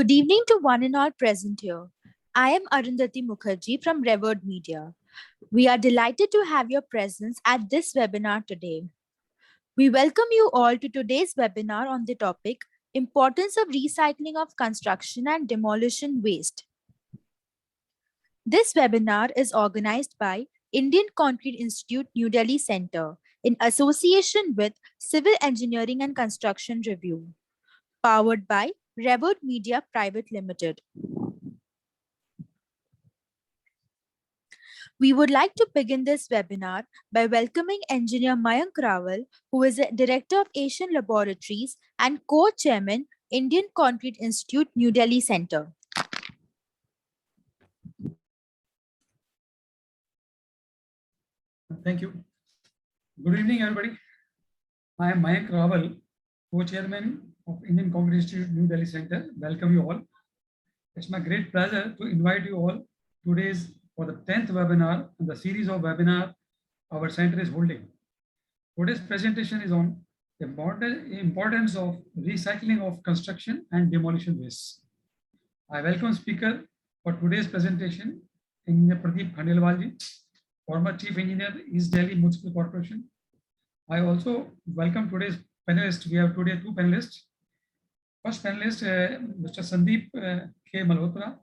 Good evening to one and all present here. I am Arundhati Mukherjee from Revered Media. We are delighted to have your presence at this webinar today. We welcome you all to today's webinar on the topic Importance of Recycling of Construction and Demolition Waste. This webinar is organized by Indian Concrete Institute New Delhi Center in association with Civil Engineering and Construction Review, powered by Revered Media Private Limited. We would like to begin this webinar by welcoming Engineer Mayank Rawal, who is a Director of Asian Laboratories and Co-Chairman, Indian Concrete Institute, New Delhi Center. Thank you. Good evening, everybody. I am Mayank Rawal, Co-Chairman of Indian Concrete Institute, New Delhi Center. Welcome you all. It's my great pleasure to invite you all today's for the 10th webinar in the series of webinar our center is holding. Today's presentation is on the importance of recycling of construction and demolition waste. I welcome speaker for today's presentation, Engineer Pradeep Khandelwal, former Chief Engineer, East Delhi Municipal Corporation. I also welcome today's panelists. We have today two panelists. First panelist, Mr. Sandeep K. Malhotra,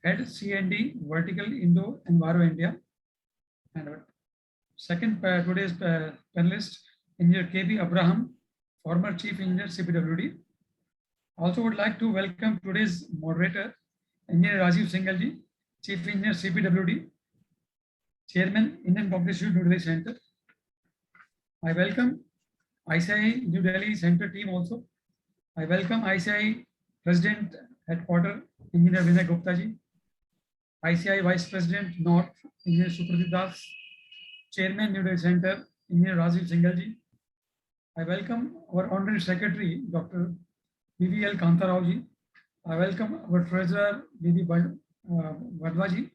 Head C&D Vertical Indo Enviro India. And second, today's panelist, Engineer K.B. Abraham, former Chief Engineer CPWD. Also would like to welcome today's moderator, Engineer Rajiv Singhal, Chief Engineer CPWD, Chairman, Indian Concrete Institute New Delhi Center. I welcome ICI New Delhi Center team also. I welcome ICI President Headquarter, Engineer Vinay Gupta ji, ICI Vice President North, Engineer Supradeep Das, Chairman New Delhi Center, Engineer Rajiv Singhal ji. I welcome our Honorary Secretary, Dr. BVL Kantarao ji. I welcome our Treasurer, Didi Vadva ji.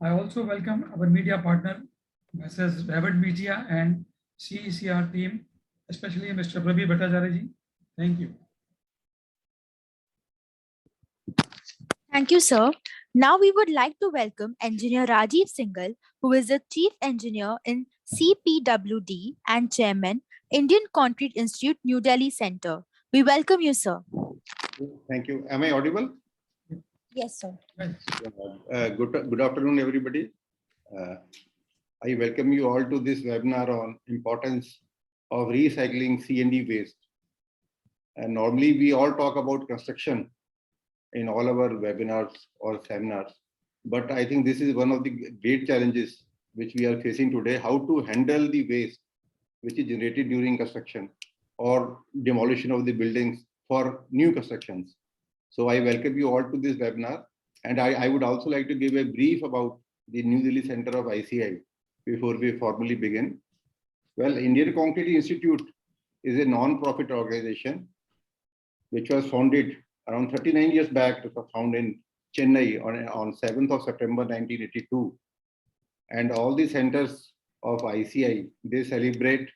I also welcome our media partner, Mrs. Revered Media and CECR team, especially Mr. Prabhi Bhattacharya ji. Thank you. Thank you, sir. Now we would like to welcome Engineer Rajiv Singhal, who is the Chief Engineer in CPWD and Chairman, Indian Concrete Institute, New Delhi Center. We welcome you, sir. Thank you. Am I audible? Yes, sir. Good afternoon, everybody. I welcome you all to this webinar on importance of recycling C&D waste. And normally we all talk about construction in all our webinars or seminars. But I think this is one of the great challenges which we are facing today, how to handle the waste which is generated during construction or demolition of the buildings for new constructions. So I welcome you all to this webinar. And I would also like to give a brief about the New Delhi Center of ICI before we formally begin. Well, Indian Concrete Institute is a non-profit organization which was founded around 39 years back. It was founded in Chennai on 7th of September 1982. And all the centers of ICI, they celebrate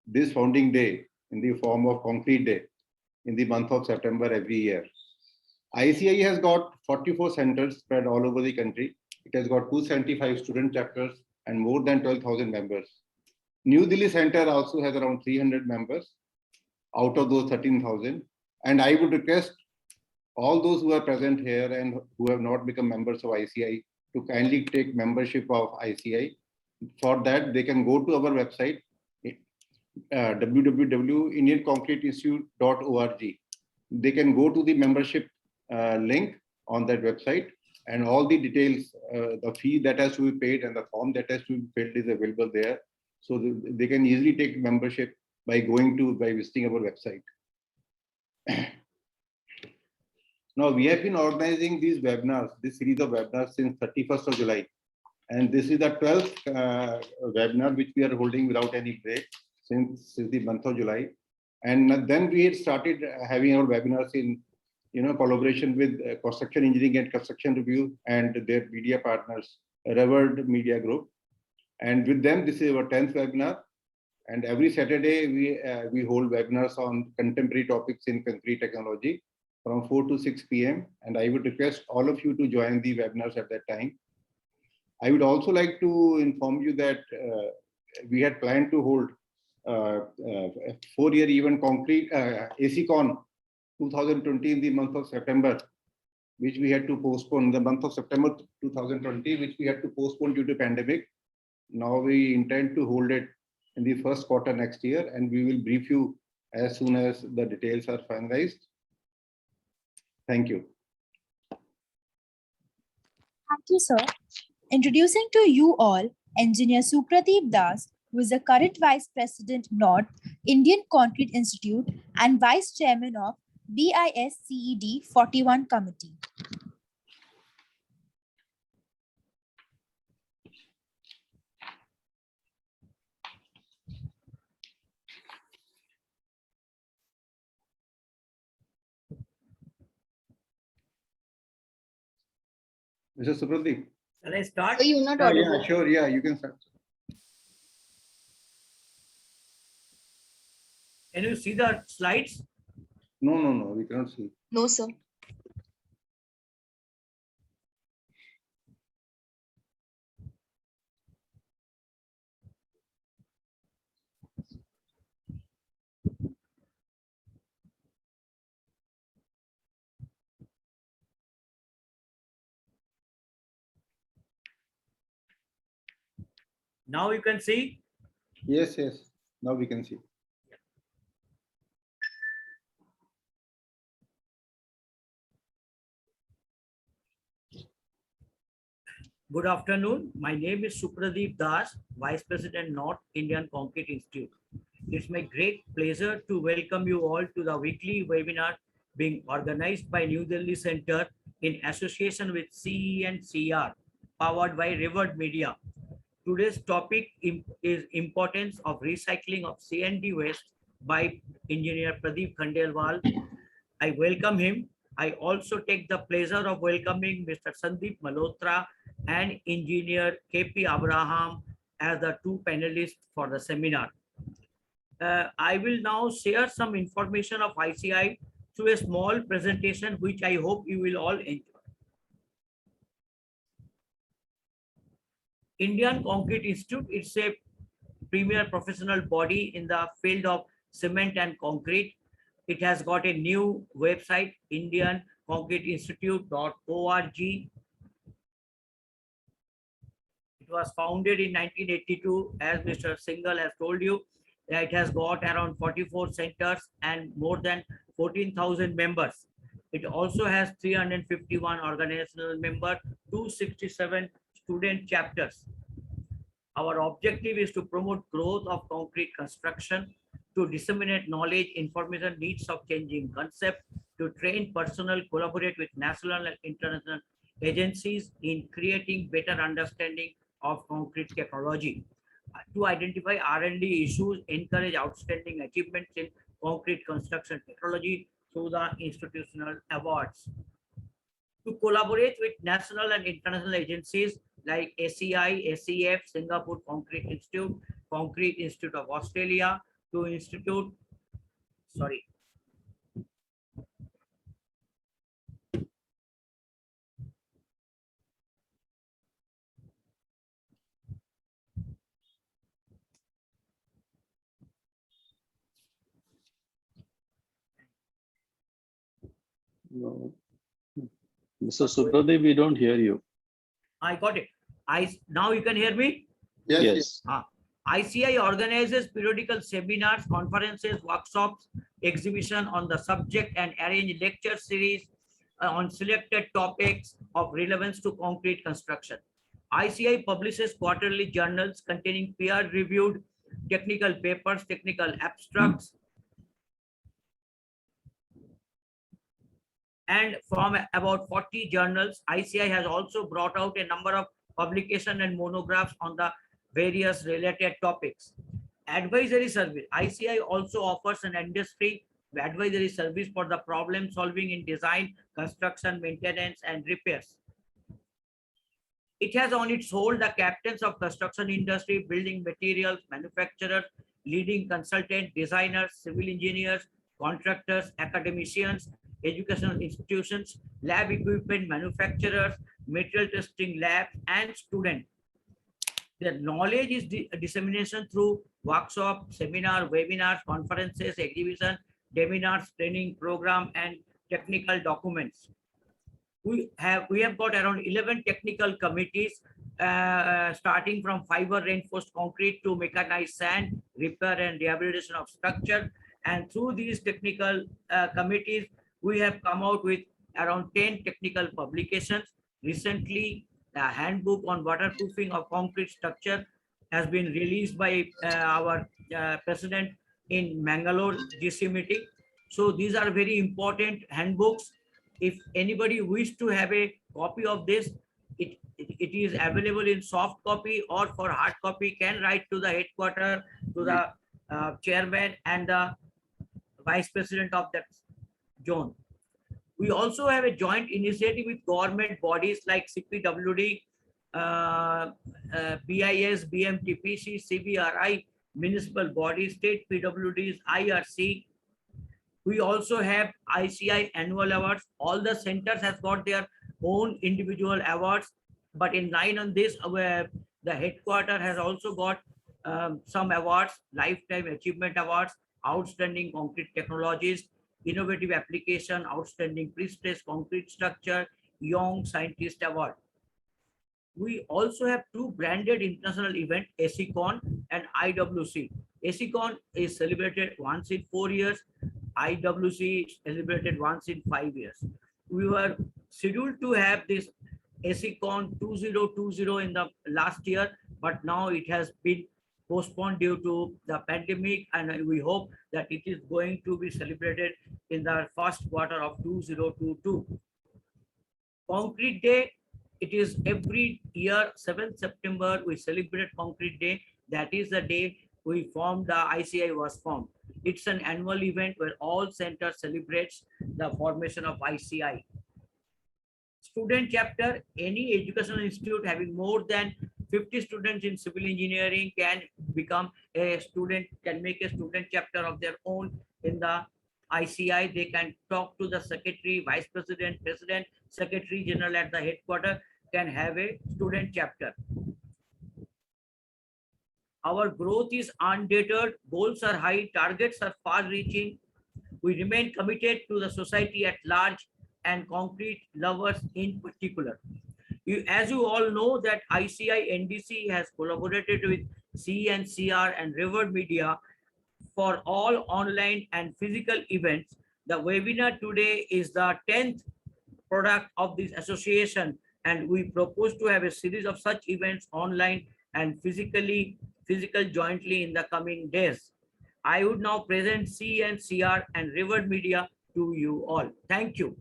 this founding day in the form of Concrete Day in the month of September every year. ICI has got 44 centers spread all over the country. It has got 275 student chapters and more than 12,000 members. New Delhi Center also has around 300 members out of those 13,000. And I would request all those who are present here and who have not become members of ICI to kindly take membership of ICI. For that, they can go to our website, www.indianconcreteinstitute.org. They can go to the membership link on that website, and all the details, the fee that has to be paid and the form that has to be filled is available there. So they can easily take membership by visiting our website. Now, we have been organizing these webinars, this series of webinars since 31st of July. And this is the 12th webinar which we are holding without any break since the month of July. And then we had started having our webinars in collaboration with Construction Engineering and Construction Review and their media partners, Revered Media Group. And with them, this is our 10th webinar. And every Saturday, we hold webinars on contemporary topics in concrete technology. from 4 to 6 p.m. And I would request all of you to join the webinars at that time. I would also like to inform you that we had planned to hold a 4-year event concrete ACCon 2020 in the month of September, which we had to postpone. The month of September 2020, which we had to postpone due to pandemic. Now we intend to hold it in the first quarter next year, and we will brief you as soon as the details are finalized. Thank you. Thank you, sir. Introducing to you all Engineer Supradeep Das, who is the current Vice President, North Indian Concrete Institute and Vice Chairman of BISCED 41 Committee. Mr. Supradeep. Shall I start? So you're not Yeah, audible. sure. Yeah, you can start. Can you see the slides? No, we cannot see. No, sir. Now you can see. Yes. Now we can see. Good afternoon. My name is Supradeep Das, Vice President, North Indian Concrete Institute. It's my great pleasure to welcome you all to the weekly webinar being organized by New Delhi Center in association with CE and CR, powered by Revert Media. Today's topic is importance of recycling of C&D waste by Engineer Pradeep Khandelwal. I welcome him. I also take the pleasure of welcoming Mr. Sandeep Malhotra and Engineer KP Abraham as the two panelists for the seminar. I will now share some information of ICI through a small presentation, which I hope you will all enjoy. Indian Concrete Institute is a premier professional body in the field of cement and concrete. It has got a new website, indianconcreteinstitute.org. It was founded in 1982, as Mr. Singhal has told you. It has got around 44 centers and more than 14,000 members. It also has 351 organizational members, 267 student chapters. Our objective is to promote growth of concrete construction, to disseminate knowledge, information, needs of changing concept, to train personnel, collaborate with national and international agencies in creating better understanding of concrete technology, to identify R&D issues, encourage outstanding achievements in concrete construction technology through the institutional awards, to collaborate with national and international agencies like ACI, ACF, Singapore Concrete Institute, Concrete Institute of Australia, to No. Mr. Supradeep, we don't hear you. I got it. Now you can hear me? Yes. ICI organizes periodical seminars, conferences, workshops, exhibition on the subject and arrange lecture series on selected topics of relevance to concrete construction. ICI publishes quarterly journals containing peer-reviewed technical papers, technical abstracts, and from about 40 journals. ICI has also brought out a number of publications and monographs on the various related topics. Advisory service. ICI also offers an industry advisory service for the problem solving in design, construction, maintenance, and repairs. It has on its hold the captains of construction industry, building materials, manufacturers, leading consultants, designers, civil engineers, contractors, academicians, educational institutions, lab equipment manufacturers, material testing labs, and students. The knowledge is dissemination through workshop, seminar, webinars, conferences, exhibition, seminars, training program, and technical documents. We have got around 11 technical committees, starting from fiber reinforced concrete to mechanized sand, repair and rehabilitation of structure. And through these technical committees, we have come out with around 10 technical publications. Recently, the handbook on waterproofing of concrete structure has been released by our president in Mangalore GC meeting. So these are very important handbooks. If anybody wish to have a copy of this, it is available in soft copy, or for hard copy can write to the headquarters, to the chairman and the vice president of that zone. We also have a joint initiative with government bodies like CPWD, BIS, BMTPC, CBRI, municipal bodies, state PWDs, IRC. We also have ICI annual awards. All the centers have got their own individual awards, but in line on this, the headquarter has also got some awards: Lifetime Achievement Awards, Outstanding Concrete Technologies, Innovative Application, Outstanding Pre-stressed Concrete Structure, Young Scientist Award. We also have two branded international events, ASECON and IWC. ASECON is celebrated once in 4 years. IWC is celebrated once in 5 years. We were scheduled to have this ASECON 2020 in the last year, but now it has been postponed due to the pandemic, and we hope that it is going to be celebrated in the first quarter of 2022. Concrete Day, it is every year, 7th September, we celebrate Concrete Day. That is the day we formed, the ICI was formed. It's an annual event where all centers celebrates the formation of ICI. Student chapter, any educational institute having more than 50 students in civil engineering can become a student, can make a student chapter of their own in the ICI. They can talk to the secretary, vice president, president, secretary general at the headquarters, can have a student chapter. Our growth is undeterred, goals are high, targets are far reaching. We remain committed to the society at large and concrete lovers in particular. As you all know, that ICI NDC has collaborated with CNCR and Revord Media for all online and physical events. The webinar today is the 10th product of this association, and we propose to have a series of such events online and physical jointly in the coming days. I would now present CNCR and Revord Media to you all. Thank you.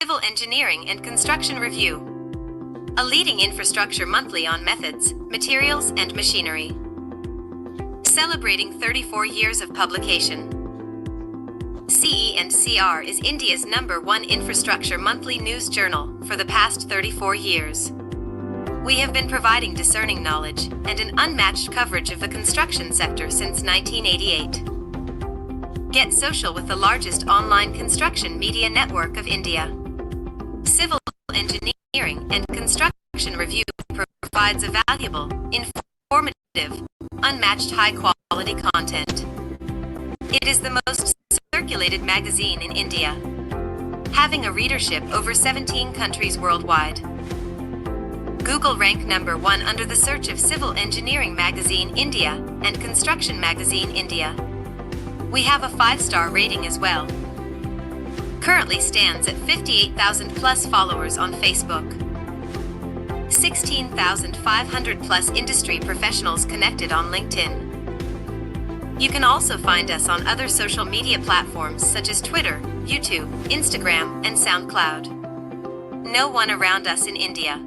Civil Engineering and Construction Review, a leading infrastructure monthly on methods, materials, and machinery. Celebrating 34 years of publication. CE&CR is India's #1 infrastructure monthly news journal for the past 34 years. We have been providing discerning knowledge and an unmatched coverage of the construction sector since 1988. Get social with the largest online construction media network of India. Civil Engineering and Construction Review provides a valuable, informative, unmatched high-quality content. It is the most circulated magazine in India, having a readership over 17 countries worldwide. Google ranked #1 under the search of Civil Engineering Magazine India and Construction Magazine India. We have a 5-star rating as well. Currently stands at 58,000 plus followers on Facebook. 16,500 plus industry professionals connected on LinkedIn. You can also find us on other social media platforms such as Twitter, YouTube, Instagram, and SoundCloud. No one around us in India.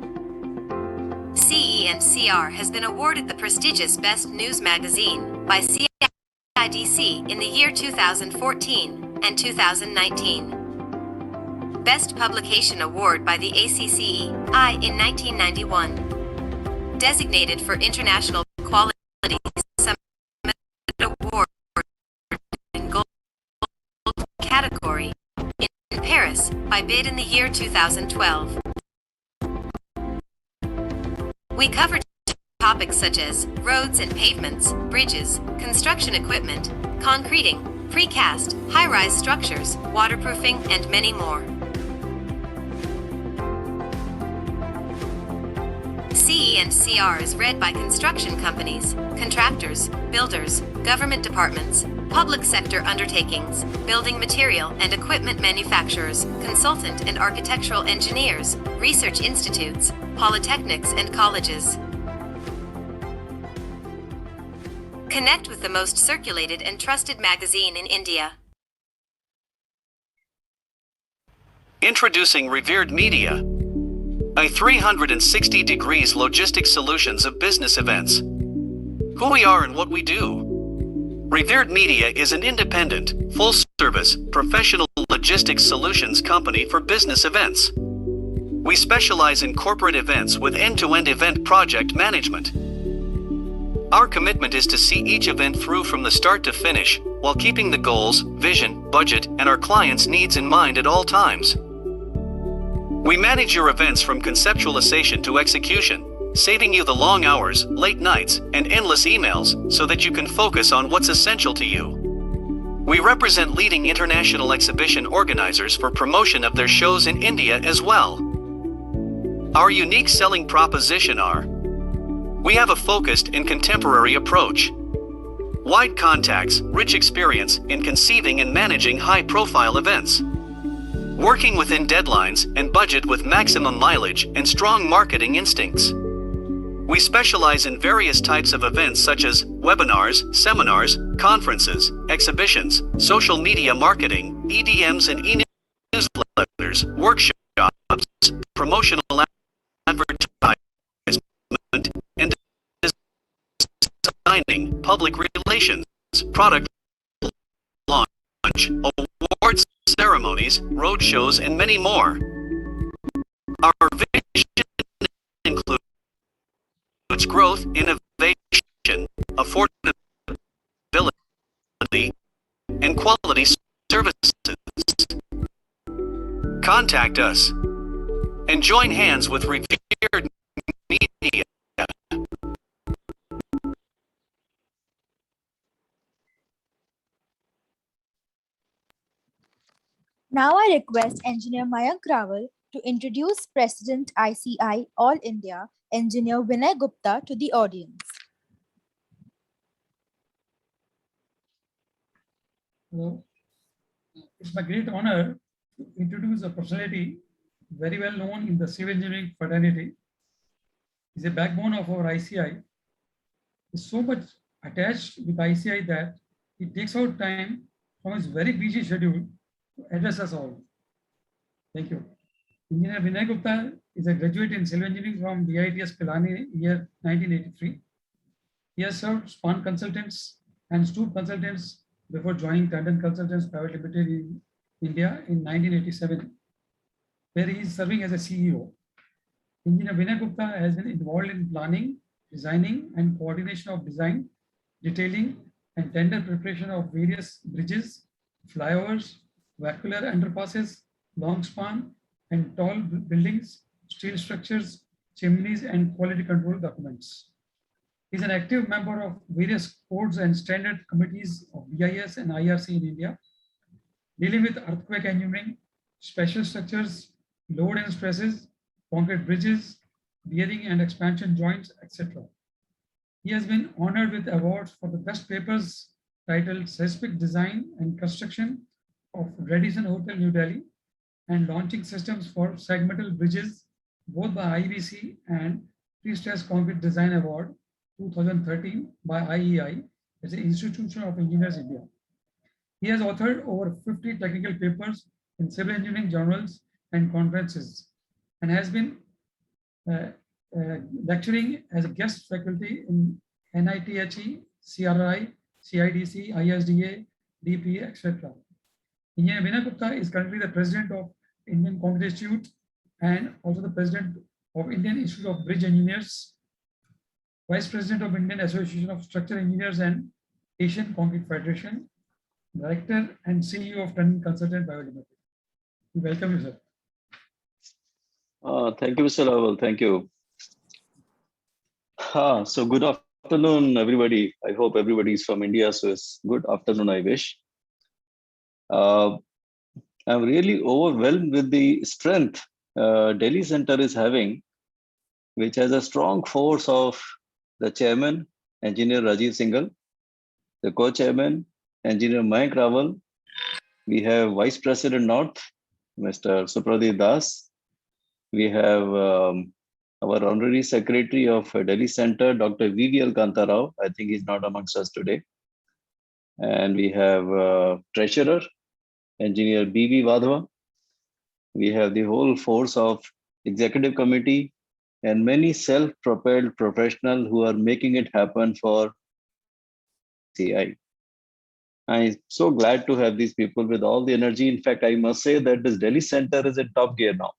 CE&CR has been awarded the prestigious Best News Magazine by CIDC in the year 2014 and 2019. Best Publication Award by the ACCEI in 1991. Designated for International Quality Summit category in Paris by bid in the year 2012. We covered topics such as roads and pavements, bridges, construction equipment, concreting, precast, high-rise structures, waterproofing, and many more. CE and CR is read by construction companies, contractors, builders, government departments, public sector undertakings, building material and equipment manufacturers, consultant and architectural engineers, research institutes, polytechnics and colleges. Connect with the most circulated and trusted magazine in India. Introducing Revered Media, a 360 degrees logistics solutions of business events. Who we are and what we do. Revered Media is an independent, full-service, professional logistics solutions company for business events. We specialize in corporate events with end-to-end event project management. Our commitment is to see each event through from the start to finish, while keeping the goals, vision, budget, and our clients' needs in mind at all times. We manage your events from conceptualization to execution, saving you the long hours, late nights, and endless emails so that you can focus on what's essential to you. We represent leading international exhibition organizers for promotion of their shows in India as well. Our unique selling proposition are: we have a focused and contemporary approach, wide contacts, rich experience in conceiving and managing high-profile events, working within deadlines and budget with maximum mileage and strong marketing instincts. We specialize in various types of events such as webinars, seminars, conferences, exhibitions, social media marketing, EDMs and e-newsletters, workshops, promotional advertisement, and designing, public relations, product launch, awards ceremonies, road shows, and many more. Our vision includes growth, innovation, affordability, and quality services. Contact us and join hands with Revered Media. Now I request Engineer Mayank Rawal to introduce President ICI All India, Engineer Vinay Gupta, to the audience. Hello. It's my great honor to introduce a personality very well known in the civil engineering fraternity. He's a backbone of our ICI. He's so much attached with ICI that he takes out time from his very busy schedule to address us all. Thank you. Engineer Vinay Gupta is a graduate in civil engineering from DITS Pilani, year 1983. He has served Span Consultants and Stoop Consultants before joining Tandon Consultants Private Limited in India in 1987, where he is serving as a CEO. Engineer Vinay Gupta has been involved in planning, designing, and coordination of design, detailing, and tender preparation of various bridges, flyovers, vehicular underpasses, long span and tall buildings, steel structures, chimneys, and quality control documents. He is an active member of various codes and standard committees of BIS and IRC in India, dealing with earthquake engineering, special structures, load and stresses, concrete bridges, bearing and expansion joints, etc. He has been honored with awards for the best papers titled Seismic Design and Construction of Radisson Hotel, New Delhi, and launching systems for segmental bridges, both by IBC and Pre-Stressed Concrete Design Award 2013 by IEI, as the Institution of Engineers India. He has authored over 50 technical papers in civil engineering journals and conferences, and has been lecturing as a guest faculty in NITHE, CRI, CIDC, ISDA, DPA, etc. Engineer Vinay Gupta is currently the president of Indian Concrete Institute and also the president of Indian Institute of Bridge Engineers, vice president of Indian Association of Structural Engineers and Asian Concrete Federation, Director and CEO of Tandon Consultant Private Limited. We welcome you, sir. Thank you, Mr. Lawal. Thank you. So good afternoon, everybody. I hope everybody is from India, so it's good afternoon, I wish. I'm really overwhelmed with the strength Delhi Center is having, which has a strong force of the chairman, Engineer Rajiv Singhal, the co-chairman, Engineer Mayank Rawal. We have Vice President North, Mr. Supradeep Das. We have our Honorary Secretary of Delhi Center, Dr. VVL Kantarao. I think he's not amongst us today. And we have Treasurer, Engineer BV Vadhwa. We have the whole force of Executive Committee and many self-propelled professionals who are making it happen for CI. I'm so glad to have these people with all the energy. In fact, I must say that this Delhi Center is in top gear now.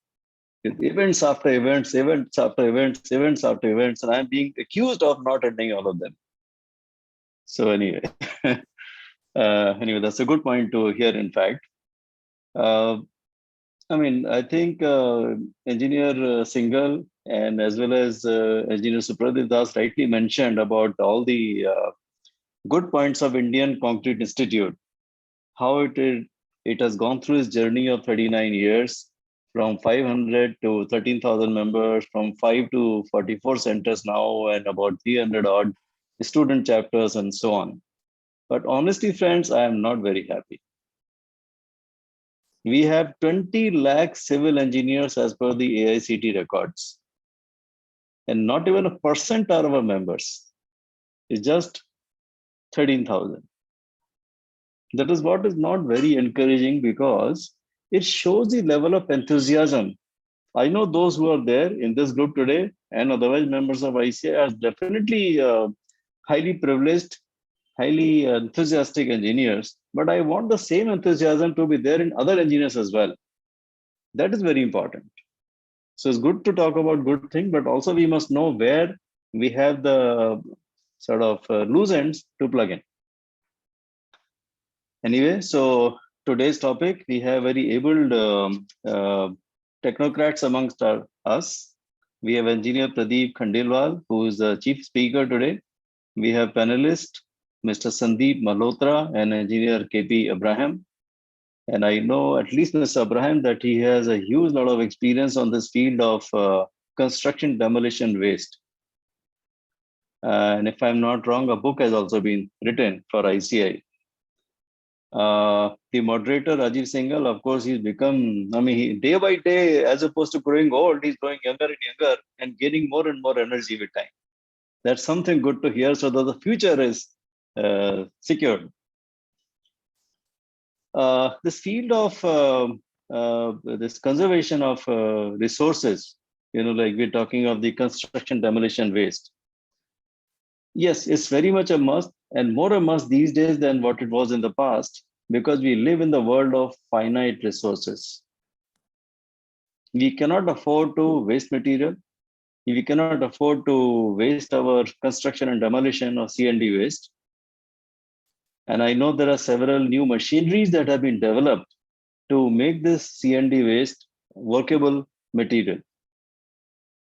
With events after events, events after events, events after events, and I'm being accused of not attending all of them. So anyway, anyway, that's a good point to hear, in fact. I think Engineer Singhal and as well as Engineer Supradeep Das rightly mentioned about all the good points of Indian Concrete Institute, how it has gone through its journey of 39 years, from 500 to 13,000 members, from 5 to 44 centers now, and about 300 odd student chapters and so on. But honestly, friends, I am not very happy. We have 20 lakh civil engineers as per the AICT records. And not even a percent are our members. It's just 13,000. That is what is not very encouraging, because it shows the level of enthusiasm. I know those who are there in this group today and otherwise members of ICI are definitely highly privileged, highly enthusiastic engineers, but I want the same enthusiasm to be there in other engineers as well. That is very important. So it's good to talk about good things, but also we must know where we have the sort of loose ends to plug in. Anyway, so today's topic, we have very abled technocrats amongst us. We have Engineer Pradeep Khandelwal, who is the chief speaker today. We have panelist, Mr. Sandeep Malhotra and Engineer KP Abraham. And I know at least Mr. Abraham that he has a huge lot of experience on this field of construction demolition waste. And if I'm not wrong, a book has also been written for ICI. The moderator, Rajiv Singhal, of course, he's become, day by day, as opposed to growing old, he's growing younger and younger and gaining more and more energy with time. That's something good to hear, so that the future is secured. This field of this conservation of resources, like we're talking of the construction demolition waste. Yes, it's very much a must, and more a must these days than what it was in the past, because we live in the world of finite resources. We cannot afford to waste material. We cannot afford to waste our construction and demolition of C&D waste. And I know there are several new machineries that have been developed to make this C&D waste workable material.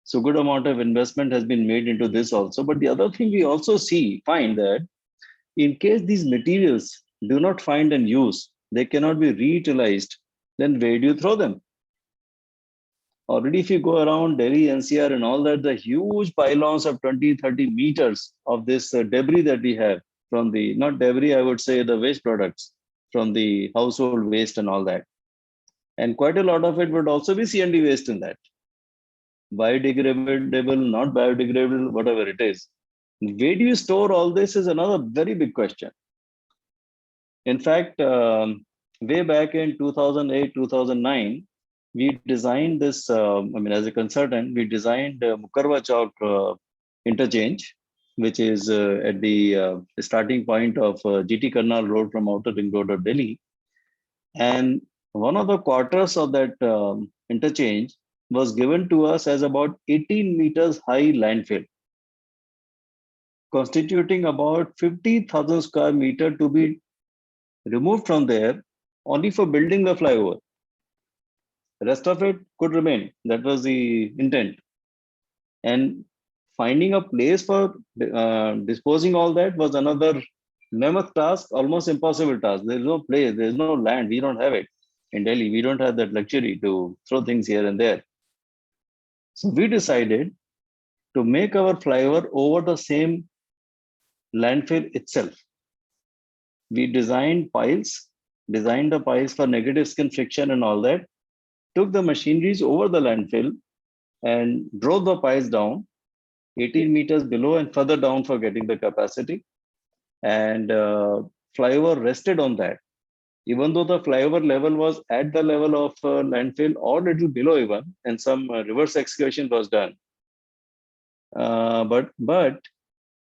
So good amount of investment has been made into this also. But the other thing we also find that in case these materials do not find an use, they cannot be reutilized, then where do you throw them? Already if you go around Delhi, NCR and all that, the huge pylons of 20, 30 meters of this debris that we have from the, not debris, I would say the waste products from the household waste and all that. And quite a lot of it would also be C&D waste in that. Biodegradable, not biodegradable, whatever it is. Where do you store all this is another very big question. In fact, way back in 2008, 2009, we designed this, as a consultant, we designed Mukarwa Chowk interchange, which is at the starting point of GT Karnal Road from Outer Ring Road of Delhi. And one of the quarters of that interchange was given to us as about 18 meters high landfill, constituting about 50,000 square meter to be removed from there only for building the flyover. The rest of it could remain. That was the intent. And finding a place for disposing all that was another mammoth task, almost impossible task. There is no place, there is no land. We don't have it in Delhi. We don't have that luxury to throw things here and there. So we decided to make our flyover over the same landfill itself. We designed the piles for negative skin friction and all that, took the machineries over the landfill and drove the piles down 18 meters below and further down for getting the capacity. And flyover rested on that. Even though the flyover level was at the level of landfill or little below even, and some reverse excavation was done. But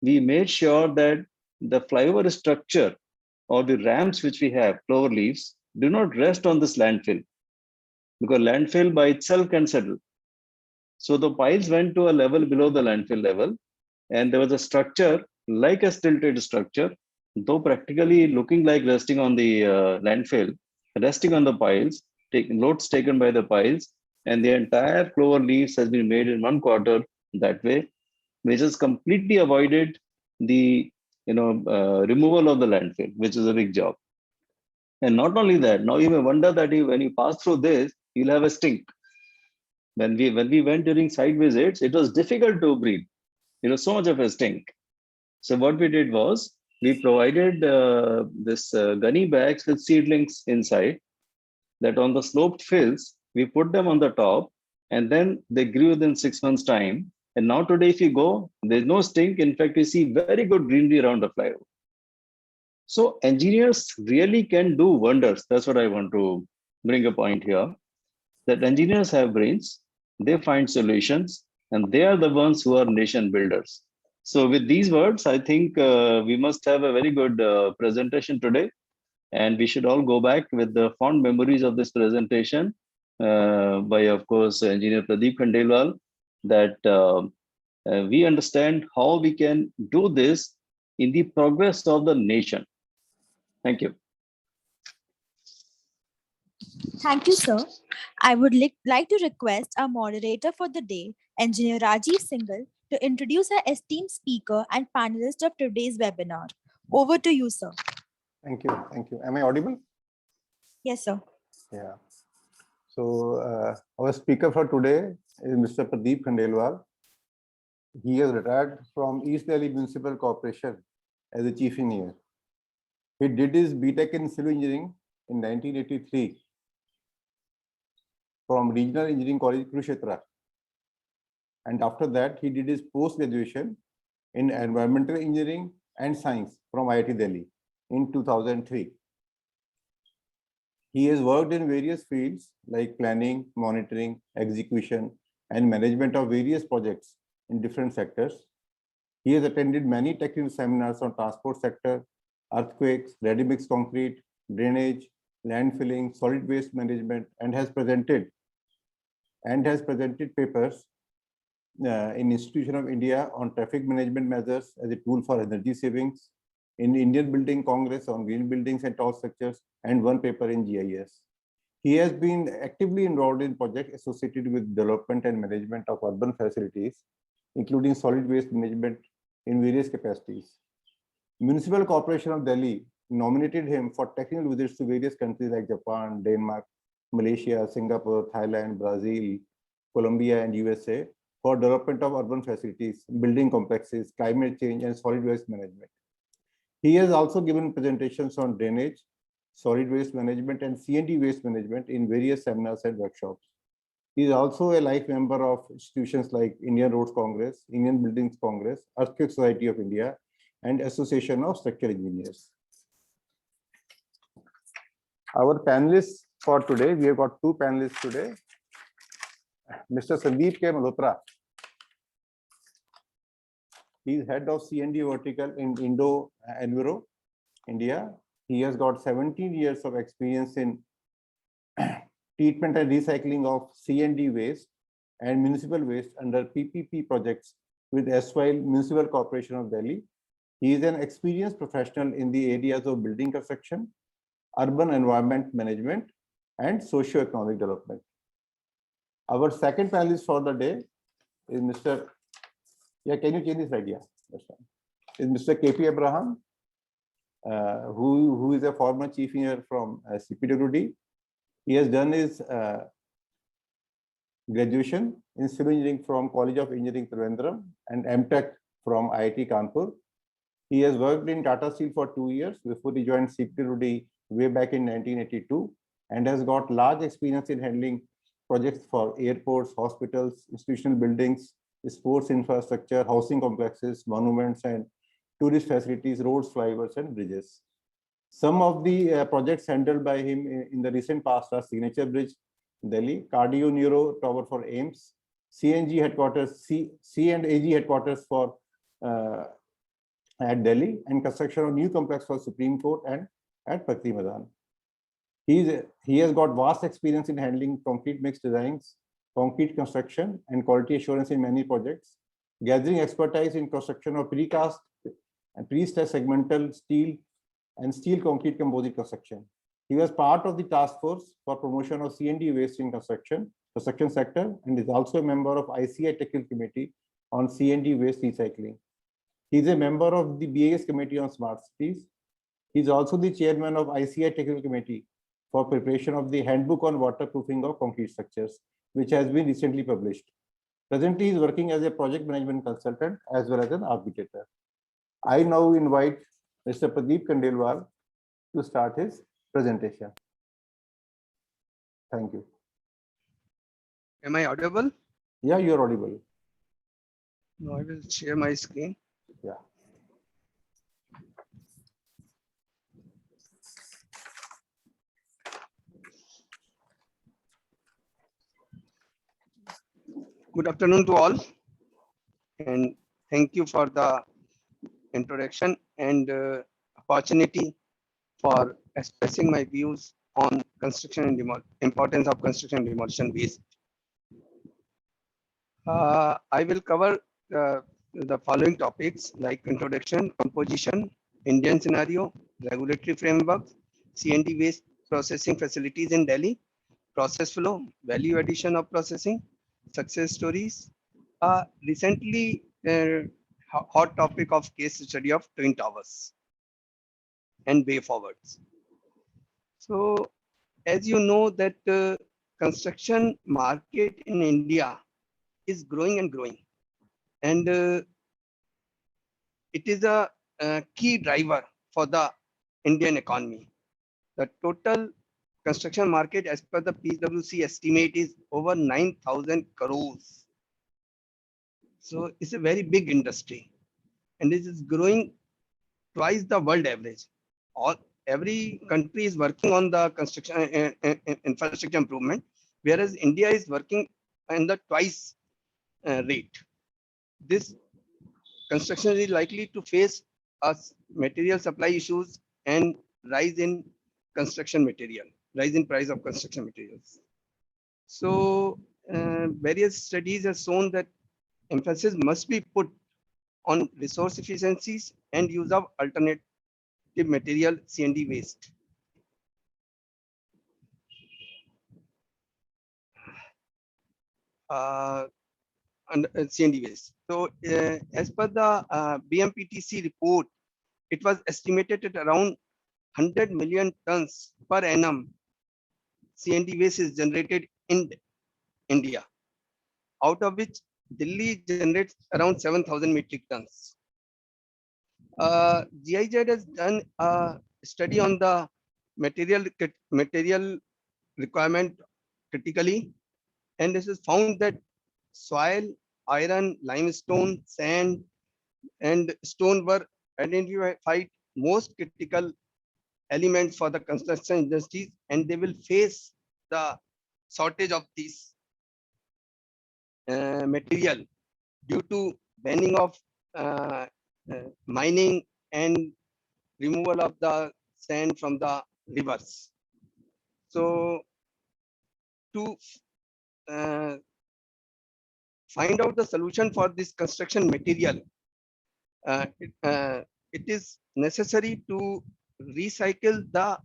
we made sure that the flyover structure or the ramps which we have, clover leaves, do not rest on this landfill, because landfill by itself can settle. So the piles went to a level below the landfill level, and there was a structure like a stilted structure, though practically looking like resting on the landfill, resting on the piles, loads taken by the piles, and the entire clover leaves has been made in one quarter that way, which has completely avoided the removal of the landfill, which is a big job. And not only that, now you may wonder that when you pass through this, you'll have a stink. When we went during site visits, it was difficult to breathe. It was so much of a stink. So what we did was we provided this gunny bags with seedlings inside, that on the sloped fills, we put them on the top, and then they grew within 6 months' time. And now today, if you go, there's no stink. In fact, you see very good greenery around the flyover. So engineers really can do wonders. That's what I want to bring a point here, that engineers have brains, they find solutions, and they are the ones who are nation builders. So with these words, I think we must have a very good presentation today. And we should all go back with the fond memories of this presentation by, of course, Engineer Pradeep Khandelwal, that we understand how we can do this in the progress of the nation. Thank you. Thank you, sir. I would like to request our moderator for the day, Engineer Rajiv Singhal, to introduce our esteemed speaker and panelist of today's webinar. Over to you, sir. Thank you. Thank you. Am I audible? Yes, sir. Yeah. So our speaker for today is Mr. Pradeep Khandelwal. He has retired from East Delhi Municipal Corporation as a chief engineer. He did his BTech in civil engineering in 1983 from Regional Engineering College, Kurukshetra. And after that, he did his post-graduation in environmental engineering and science from IIT Delhi in 2003. He has worked in various fields like planning, monitoring, execution, and management of various projects in different sectors. He has attended many technical seminars on transport sector, earthquakes, ready-mix concrete, drainage, landfilling, solid waste management, and has presented papers in Institution of India on traffic management measures as a tool for energy savings, in Indian Building Congress on green buildings and tall structures, and one paper in GIS. He has been actively involved in projects associated with development and management of urban facilities, including solid waste management in various capacities. Municipal Corporation of Delhi nominated him for technical visits to various countries like Japan, Denmark, Malaysia, Singapore, Thailand, Brazil, Colombia, and USA for development of urban facilities, building complexes, climate change, and solid waste management. He has also given presentations on drainage, solid waste management, and C&D waste management in various seminars and workshops. He is also a life member of institutions like Indian Roads Congress, Indian Buildings Congress, Earthquake Society of India, and Association of Structural Engineers. Our panelists for today, we have got two panelists today. Mr. Sandeep K. Malhotra. He is head of C&D vertical in Enviro, India. He has got 17 years of experience in treatment and recycling of C&D waste and municipal waste under PPP projects with SYL Municipal Corporation of Delhi. He is an experienced professional in the areas of building construction, urban environment management, and socio-economic development. Our second panelist for the day is Mr. Yeah, can you change this idea? That's fine. Is Mr. KP Abraham, who is a former chief engineer from CPWD. He has done his graduation in civil engineering from College of Engineering, Trivandrum, and MTech from IIT Kanpur. He has worked in Tata Steel for 2 years before he joined CPWD way back in 1982, and has got large experience in handling projects for airports, hospitals, institutional buildings, sports infrastructure, housing complexes, monuments, and tourist facilities, roads, flyovers, and bridges. Some of the projects handled by him in the recent past are Signature Bridge, Delhi, Cardio Neuro Tower for AIIMS, CNG headquarters, C&AG headquarters for at Delhi, and construction of new complex for Supreme Court and at Pakri Madan. He has got vast experience in handling concrete mix designs, concrete construction, and quality assurance in many projects, gathering expertise in construction of precast and pre-stressed segmental steel and steel concrete composite construction. He was part of the task force for promotion of C&D waste in construction sector, and is also a member of ICI Technical Committee on C&D waste recycling. He is a member of the BAS Committee on Smart Cities. He is also the chairman of ICI Technical Committee for preparation of the Handbook on Waterproofing of Concrete Structures, which has been recently published. Presently, he is working as a project management consultant as well as an arbitrator. I now invite Mr. Pradeep Khandelwal to start his presentation. Thank you. Am I audible? Yeah, you are audible. No, I will share my screen. Yeah. Good afternoon to all, and thank you for the introduction and opportunity for expressing my views on construction and importance of construction and demolition waste. I will cover the following topics like introduction, composition, Indian scenario, regulatory framework, C&D waste processing facilities in Delhi, process flow, value addition of processing, success stories. Recently, hot topic of case study of Twin Towers and way forwards. So, as you know that construction market in India is growing and growing, and it is a key driver for the Indian economy. The total construction market as per the PwC estimate is over 9,000 crores. So it's a very big industry, and this is growing twice the world average. Every country is working on the construction infrastructure improvement, whereas India is working in the twice rate. This construction is likely to face us material supply issues and rise in construction material, rise in price of construction materials. So various studies have shown that emphasis must be put on resource efficiencies and use of alternative material C&D waste. And C&D waste. So as per the BMPTC report, it was estimated at around 100 million tons per annum C&D waste is generated in India, out of which Delhi generates around 7,000 metric tons. GIZ has done a study on the material requirement critically, and this is found that soil, iron, limestone, sand, and stone were identified most critical elements for the construction industries, and they will face the shortage of these material due to banning of mining and removal of the sand from the rivers. So to find out the solution for this construction material, it is necessary to recycle the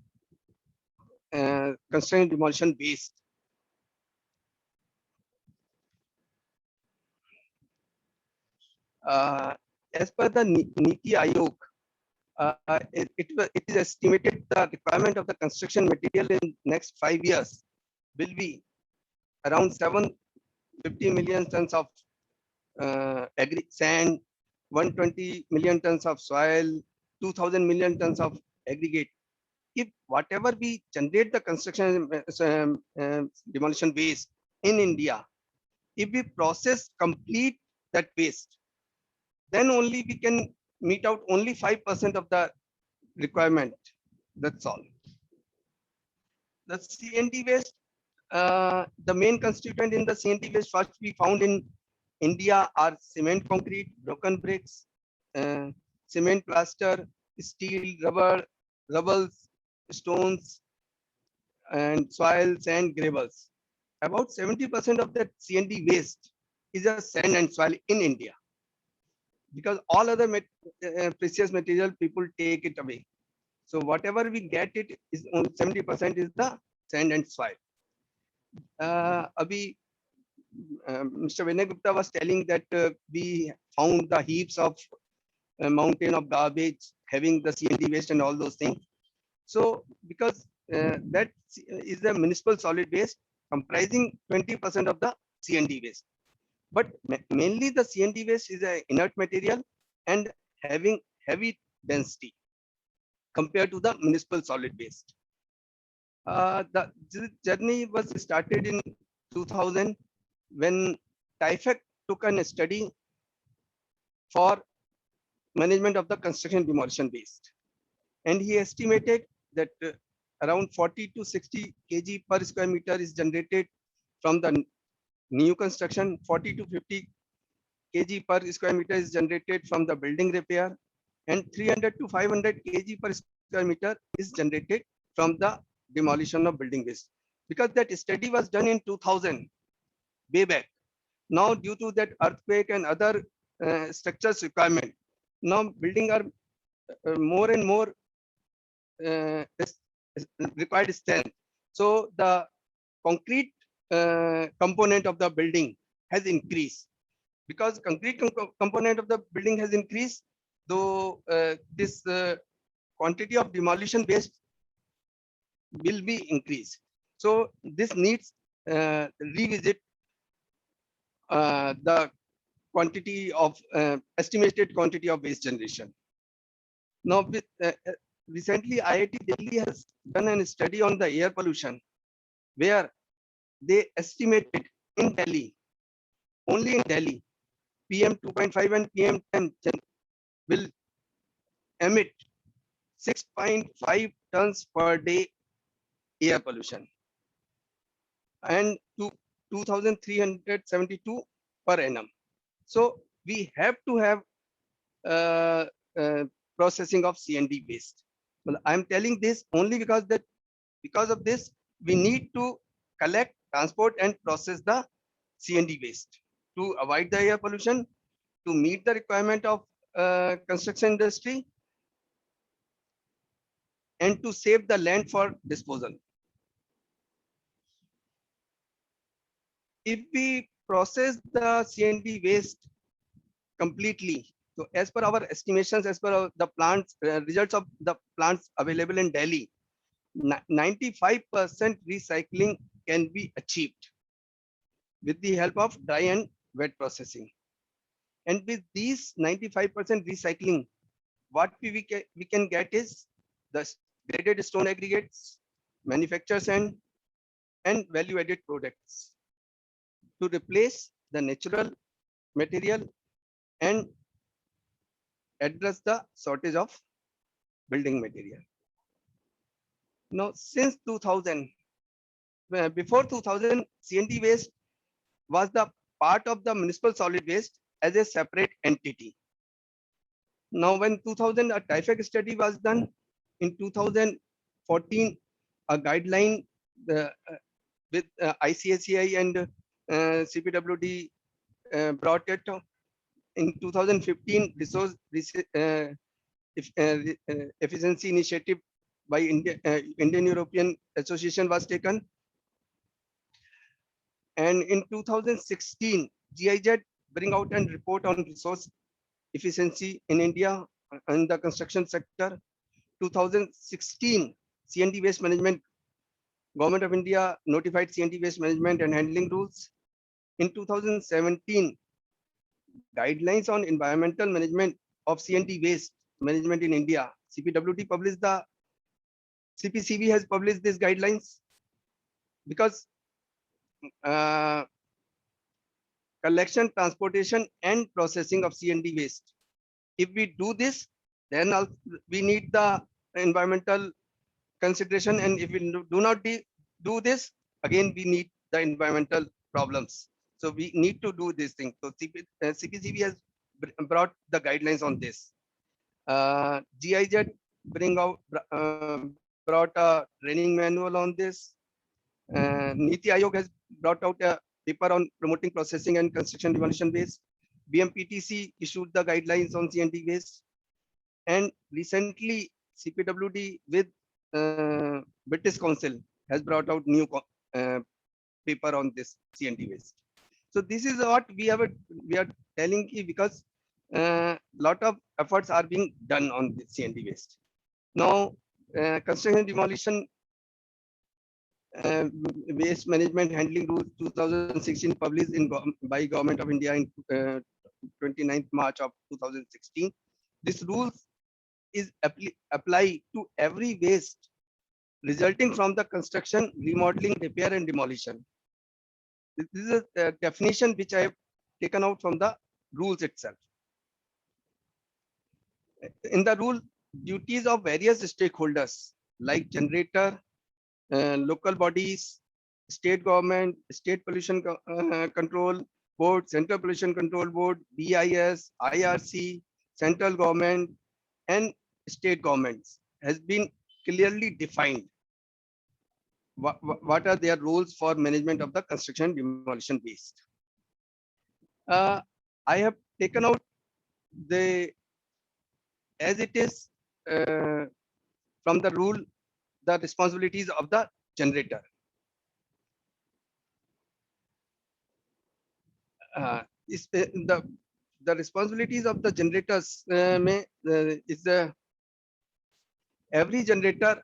construction demolition waste. As per the Niti Aayog, it is estimated the requirement of the construction material in next 5 years will be around 750 million tons of sand, 120 million tons of soil, 2000 million tons of aggregate. If whatever we generate the construction demolition waste in India, if we process complete that waste, then only we can meet out only 5% of the requirement. That's all. The CND waste, the main constituent in the CND waste first we found in India are cement, concrete, broken bricks, cement, plaster, steel, rubber, rubbles, stones, and soil, sand, gravels. About 70% of that CND waste is a sand and soil in India, because all other precious material people take it away. So whatever we get it is only 70% is the sand and soil. Mr. Vinay Gupta was telling that we found the heaps of mountain of garbage having the CND waste and all those things. So because that is the municipal solid waste comprising 20% of the CND waste. But mainly the CND waste is an inert material and having heavy density compared to the municipal solid waste. The journey was started in 2000 when TIFAC took a study for management of the construction demolition waste. And he estimated that around 40 to 60 kg per square meter is generated from the new construction, 40 to 50 kg per square meter is generated from the building repair, and 300 to 500 kg per square meter is generated from the demolition of building waste. Because that study was done in 2000, way back. Now, due to that earthquake and other structures requirement, now building are more and more required strength. So the concrete component of the building has increased. Because concrete component of the building has increased, though this quantity of demolition waste will be increased. So this needs revisit the quantity of estimated quantity of waste generation. Now, with recently IIT Delhi has done a study on the air pollution, where they estimated in Delhi, only in Delhi, PM 2.5 and PM 10 will emit 6.5 tons per day air pollution, and to 2,372 per annum. So we have to have processing of CND waste. Well, I'm telling this only because of this, we need to collect, transport, and process the CND waste to avoid the air pollution, to meet the requirement of construction industry, and to save the land for disposal. If we process the CND waste completely, so as per our estimations, as per the plants results of the plants available in Delhi, 95% recycling can be achieved with the help of dry and wet processing. And with these 95% recycling, what we can get is the graded stone aggregates, manufactured sand, and value-added products to replace the natural material and address the shortage of building material. Now, since 2000, before 2000, CND waste was the part of the municipal solid waste as a separate entity. Now, when 2000, a TIFAC study was done, in 2014, a guideline with ICACI and CPWD brought it. In 2015, resource efficiency initiative by Indian European Association was taken. And in 2016, GIZ bring out a report on resource efficiency in India in the construction sector. 2016, C&D waste management, Government of India notified C&D waste management and handling rules. In 2017, guidelines on environmental management of C&D waste management in India, CPWD published the, CPCB has published these guidelines because collection, transportation, and processing of C&D waste. If we do this, then we need the environmental consideration, and if we do not do this, again we need the environmental problems. So we need to do this thing. So CPCB has brought the guidelines on this. GIZ brought a training manual on this. Niti Aayog has brought out a paper on promoting processing and construction demolition waste. BMPTC issued the guidelines on C&D waste. And recently, CPWD with British Council has brought out new paper on this C&D waste. So this is what we are telling you, because lot of efforts are being done on the C&D waste. Now, construction demolition waste management handling rules 2016 published by Government of India in 29th March of 2016. This rules is applied to every waste resulting from the construction, remodeling, repair, and demolition. This is a definition which I have taken out from the rules itself. In the rule, duties of various stakeholders like generator, local bodies, state government, state pollution control board, central pollution control board, BIS, IRC, central government, and state governments has been clearly defined. What are their roles for management of the construction demolition waste? I have taken out the, as it is from the rule, the responsibilities of the generator. The responsibilities of the generators is every generator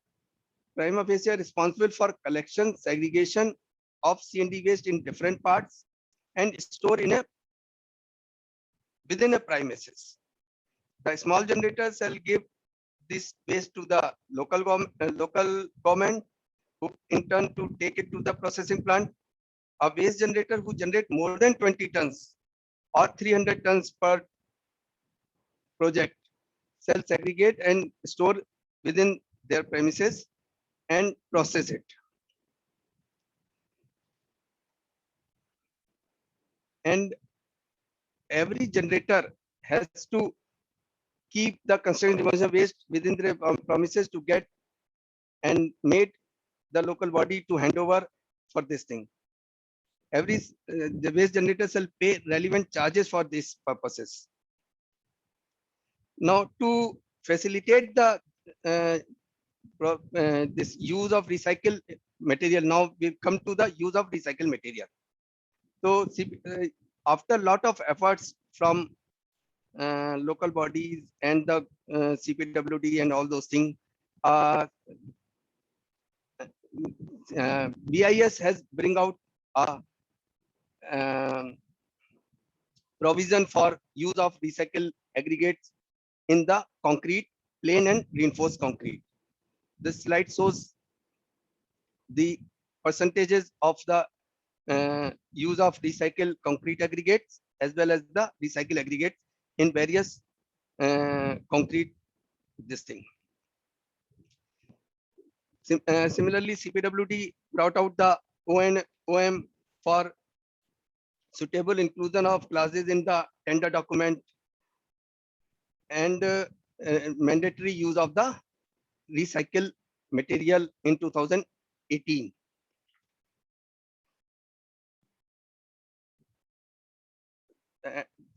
prima facie responsible for collection, segregation of C&D waste in different parts and store in within a premises. The small generators shall give this waste to the local government, who in turn to take it to the processing plant. A waste generator who generate more than 20 tons or 300 tons per project shall segregate and store within their premises and process it. And every generator has to keep the construction demolition waste within their premises to get and made the local body to hand over for this thing. Every the waste generator shall pay relevant charges for these purposes. Now, to facilitate the this use of recycled material, now we come to the use of recycled material. So after a lot of efforts from local bodies and the CPWD and all those things, BIS has bring out a provision for use of recycled aggregates in the concrete, plain and reinforced concrete. This slide shows the percentages of the use of recycled concrete aggregates as well as the recycled aggregates in various concrete this thing. Similarly, CPWD brought out the OM for suitable inclusion of clauses in the tender document and mandatory use of the recycled material in 2018.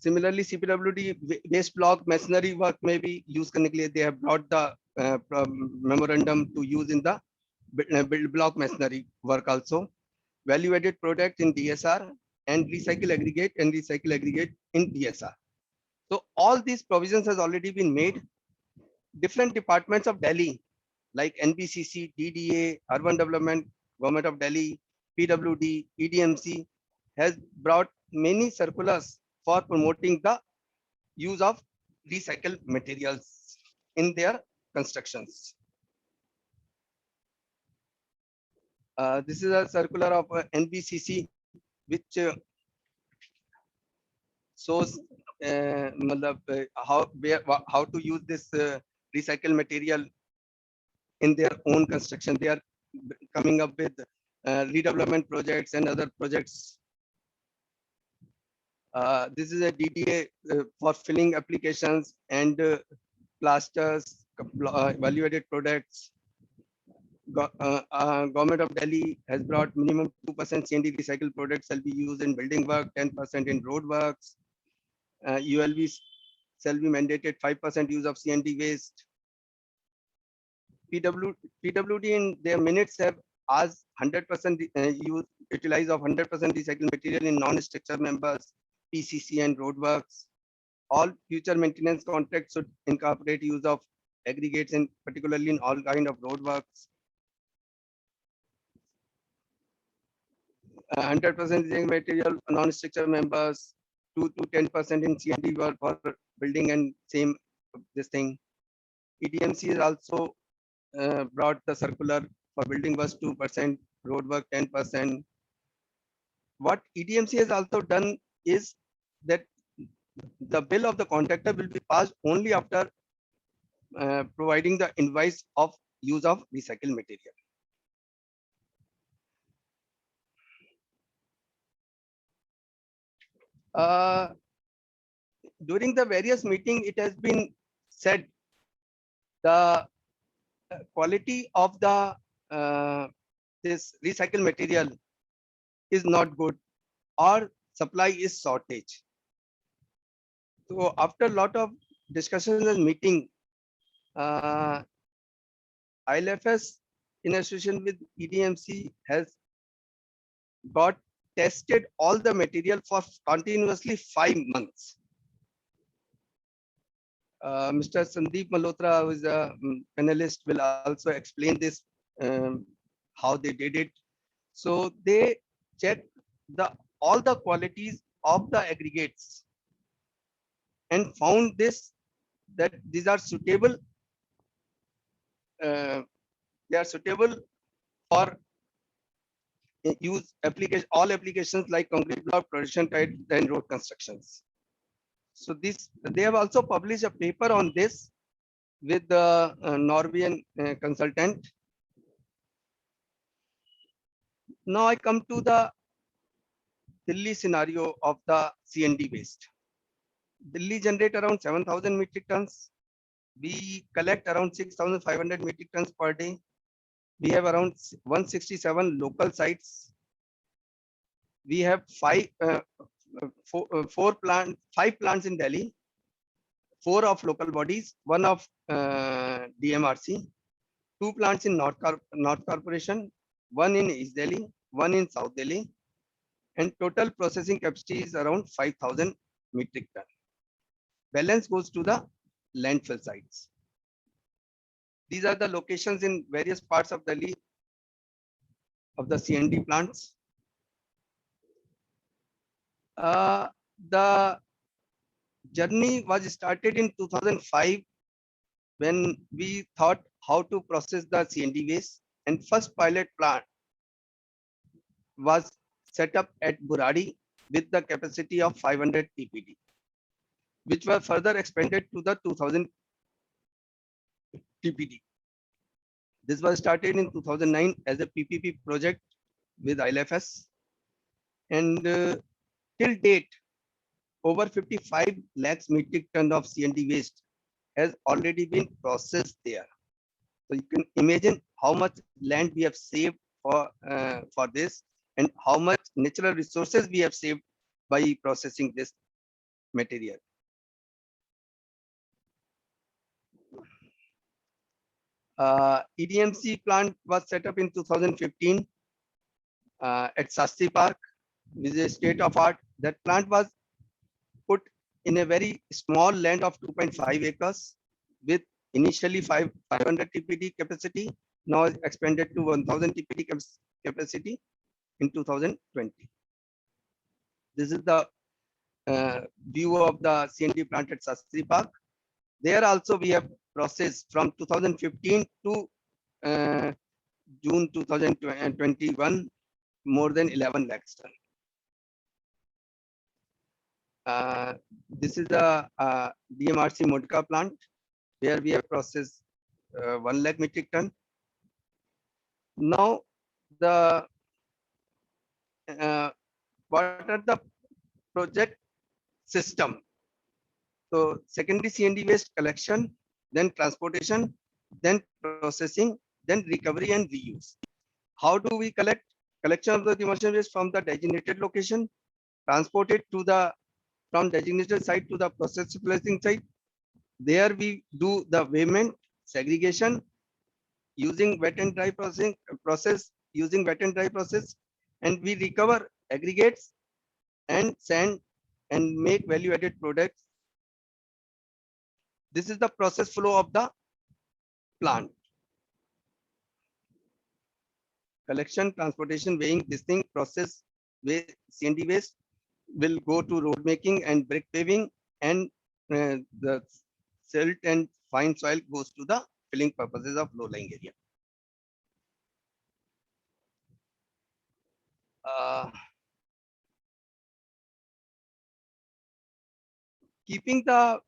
Similarly, CPWD waste block masonry work may be used. They have brought the memorandum to use in the build block masonry work also. Value-added product in DSR and recycle aggregate in DSR. So all these provisions has already been made. Different departments of Delhi like NBCC, DDA, Urban Development, Government of Delhi, PWD, EDMC has brought many circulars for promoting the use of recycled materials in their constructions. This is a circular of NBCC which shows how to use this recycled material in their own construction. They are coming up with redevelopment projects and other projects. This is a DDA for filling applications and plasters, value-added products. Government of Delhi has brought minimum 2% CND recycled products shall be used in building work, 10% in road works. ULV shall be mandated 5% use of CND waste. PWD in their minutes have asked 100% utilize of 100% recycled material in non-structure members, PCC and road works. All future maintenance contracts should incorporate use of aggregates, and particularly in all kind of road works. 100% recycled material, non-structure members, 2 to 10% in CND work for building and same this thing. EDMC is also brought the circular for building was 2%, road work 10%. What EDMC has also done is that the bill of the contractor will be passed only after providing the invoice of use of recycled material. During the various meeting, it has been said the quality of the this recycled material is not good or supply is shortage. So after a lot of discussions and meeting, ILFS in association with EDMC has got tested all the material for continuously 5 months. Mr. Sandeep Malhotra, who is a panelist, will also explain this, how they did it. So they checked all the qualities of the aggregates and found that these are suitable. They are suitable for use all applications like concrete block, production type, and road constructions. So they have also published a paper on this with the Norwegian consultant. Now I come to the Delhi scenario of the CND waste. Delhi generate around 7,000 metric tons. We collect around 6,500 metric tons per day. We have around 167 local sites. We have 5 plants in Delhi, 4 of local bodies, 1 of DMRC, 2 plants in North Corporation, 1 in East Delhi, 1 in South Delhi, and total processing capacity is around 5,000 metric ton. Balance goes to the landfill sites. These are the locations in various parts of Delhi of the CND plants. The journey was started in 2005 when we thought how to process the CND waste, and first pilot plant was set up at Buradi with the capacity of 500 TPD, which were further expanded to the 2000 TPD. This was started in 2009 as a PPP project with ILFS, and till date, over 55 lakhs metric ton of CND waste has already been processed there. So you can imagine how much land we have saved for this, and how much natural resources we have saved by processing this material. EDMC plant was set up in 2015 at Sastri Park, which is a state of art. That plant was put in a very small land of 2.5 acres with initially 500 TPD capacity, now expanded to 1000 TPD capacity in 2020. This is the view of the CND plant at Sastri Park. There also we have processed from 2015 to June 2021 more than 11 lakhs ton. This is the DMRC Modka plant where we have processed 1 lakh metric ton. Now the what are the project system? So secondary CND waste collection, then transportation, then processing, then recovery and reuse. How do we collect? Collection of the demolition waste from the designated location, transport it to the from designated site to the processing site. There we do the weighment, segregation using wet and dry process using wet and dry process, and we recover aggregates and sand and make value-added products. This is the process flow of the plant. Collection, transportation, weighing, this thing, process, waste, CND waste will go to road making and brick paving, and the silt and fine soil goes to the filling purposes of low-lying area. Keeping the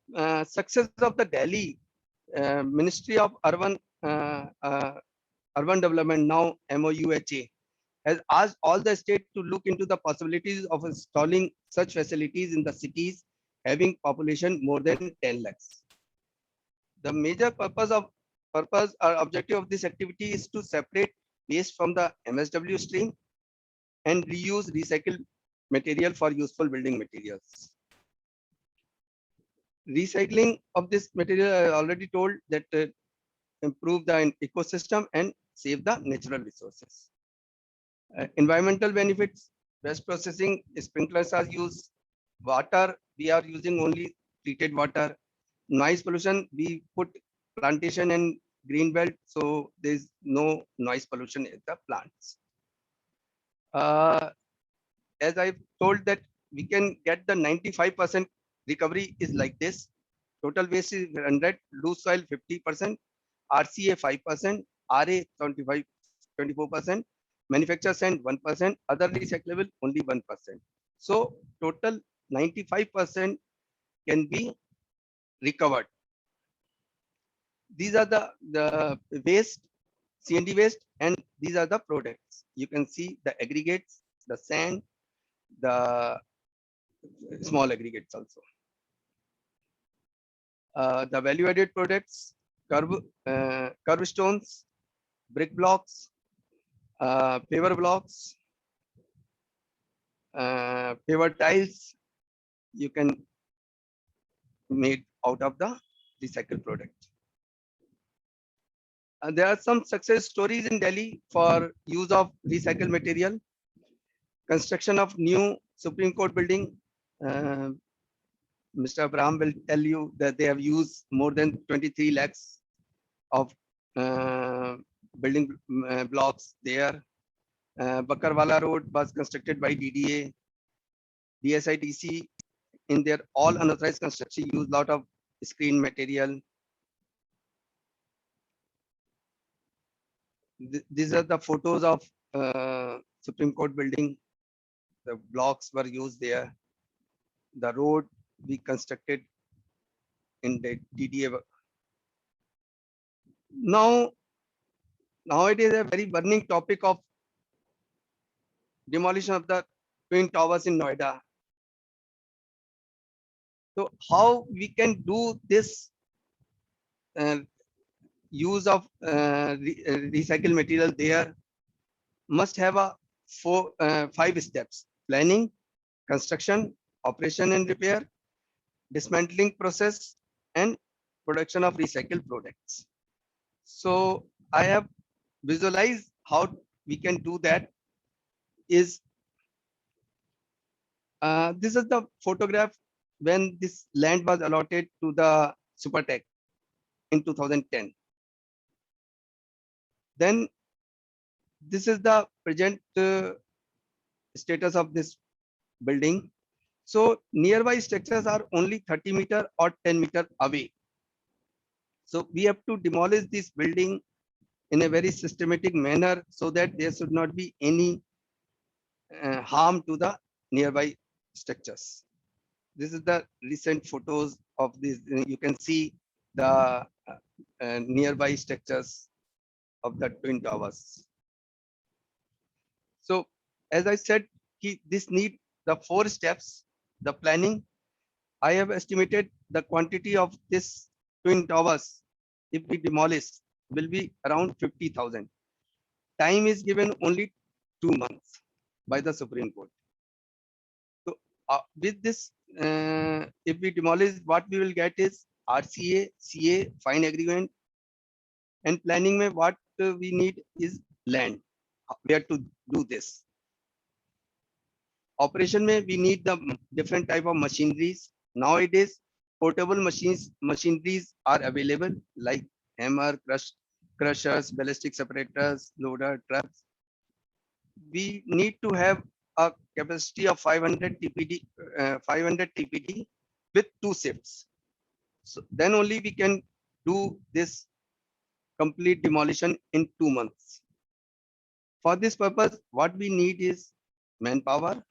success of the Delhi Ministry of Urban Development, now MOUHA, has asked all the states to look into the possibilities of installing such facilities in the cities having population more than 10 lakhs. The major purpose or objective of this activity is to separate waste from the MSW stream and reuse recycled material for useful building materials. Recycling of this material, I already told that improve the ecosystem and save the natural resources. Environmental benefits, waste processing, sprinklers are used. Water, we are using only treated water. Noise pollution, we put plantation and green belt, so there is no noise pollution at the plants. As I told that we can get the 95% recovery is like this. Total waste is 100, loose soil 50%, RCA 5%, RA 24%, manufacture sand 1%, other recyclable only 1%. So total 95% can be recovered. These are the waste, CND waste, and these are the products. You can see the aggregates, the sand, the small aggregates also. The value-added products, curb stones, brick blocks, paver blocks, paver tiles, you can make out of the recycled product. There are some success stories in Delhi for use of recycled material. Construction of new Supreme Court building. Mr. Abraham will tell you that they have used more than 23 lakhs of building blocks there. Bakarwala Road was constructed by DDA. DSITC in their all unauthorized construction use lot of screen material. These are the photos of Supreme Court building. The blocks were used there. The road we constructed in the DDA. Nowadays a very burning topic of demolition of the twin towers in Noida. So how we can do this use of recycled material there must have a 5 steps: planning, construction, operation and repair, dismantling process, and production of recycled products. So I have visualized how we can do that. Is this is the photograph when this land was allotted to the Supertech in 2010. Then this is the present status of this building. So nearby structures are only 30-meter or 10-meter away. So we have to demolish this building in a very systematic manner so that there should not be any harm to the nearby structures. This is the recent photos of this. You can see the nearby structures of the twin towers. So as I said, this need the 4 steps. The planning, I have estimated the quantity of this twin towers, if we demolish, will be around 50,000. Time is given only 2 months by the Supreme Court. So with this, if we demolish, what we will get is RCA, CA, fine agreement, and planning. What we need is land where to do this. Operation mein we need the different type of machineries. Nowadays, portable machineries are available like hammer, crushers, ballistic separators, loader, trucks. We need to have a capacity of 500 TPD with 2 shifts. So then only we can do this complete demolition in 2 months. For this purpose, what we need is manpower,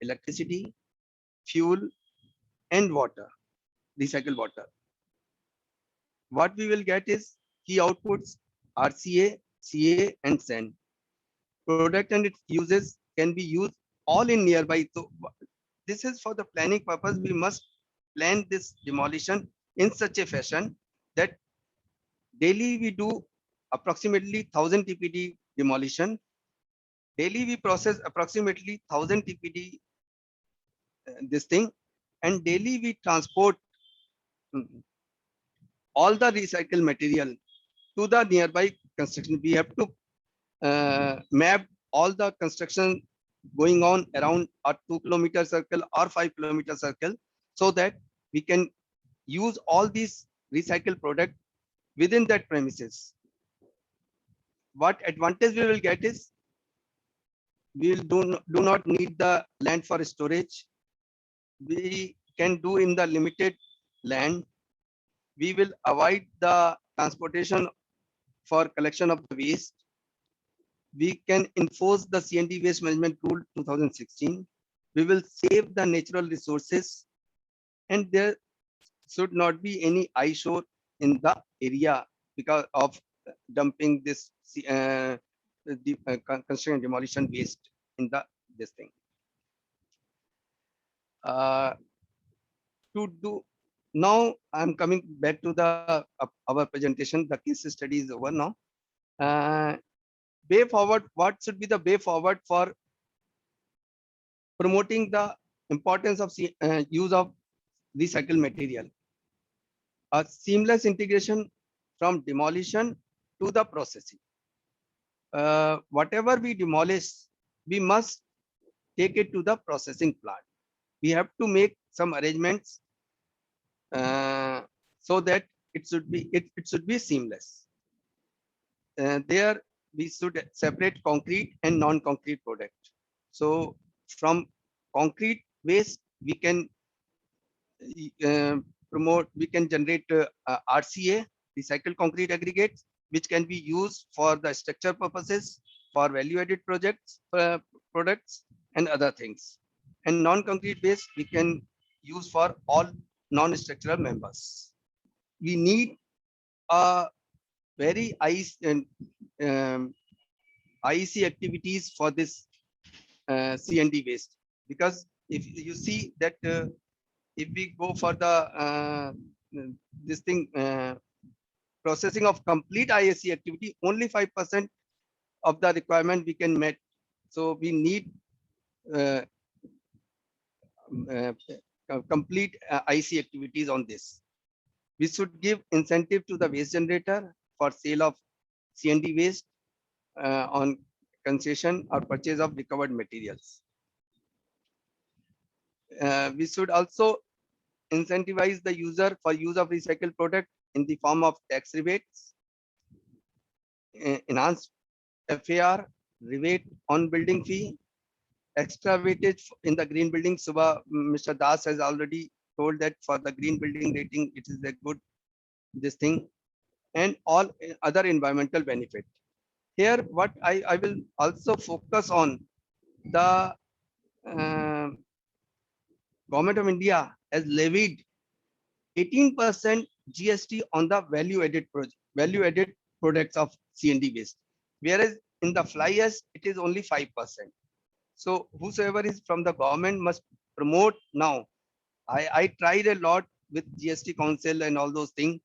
electricity, fuel, and water, recycled water. What we will get is key outputs, RCA, CA, and SAN. Product and its uses can be used all in nearby. So this is for the planning purpose. We must plan this demolition in such a fashion that daily we do approximately 1000 TPD demolition. Daily we process approximately 1000 TPD this thing, and daily we transport all the recycled material to the nearby construction. We have to map all the construction going on around a 2-kilometer circle or 5-kilometer circle, so that we can use all these recycled product within that premises. What advantage we will get is we will do not need the land for storage. We can do in the limited land. We will avoid the transportation for collection of the waste. We can enforce the C&D waste management rule 2016. We will save the natural resources, and there should not be any eyesore in the area because of dumping this construction demolition waste in this thing. To do now, I'm coming back to the our presentation. The case study is over now. Way forward, what should be the way forward for promoting the importance of use of recycled material? A seamless integration from demolition to the processing. Whatever we demolish, we must take it to the processing plant. We have to make some arrangements so that it should be seamless. There we should separate concrete and non-concrete product. So from concrete waste, we can we can generate RCA, recycled concrete aggregates, which can be used for the structure purposes, for value-added products, and other things. And non-concrete waste we can use for all non-structural members. We need a very IEC activities for this C&D waste, because if you see that if we go for the this thing processing of complete ISC activity, only 5% of the requirement we can meet. So we need complete IC activities on this. We should give incentive to the waste generator for sale of CND waste on concession or purchase of recovered materials. We should also incentivize the user for use of recycled product in the form of tax rebates, enhanced FAR, rebate on building fee, extra weightage in the green building. Subha, Mr. Das has already told that for the green building rating, it is a good this thing, and all other environmental benefit. Here, what I will also focus on the Government of India has levied 18% GST on the value-added products of CND waste, whereas in the fly ash it is only 5%. So whosoever is from the government must promote now. I tried a lot with GST Council and all those things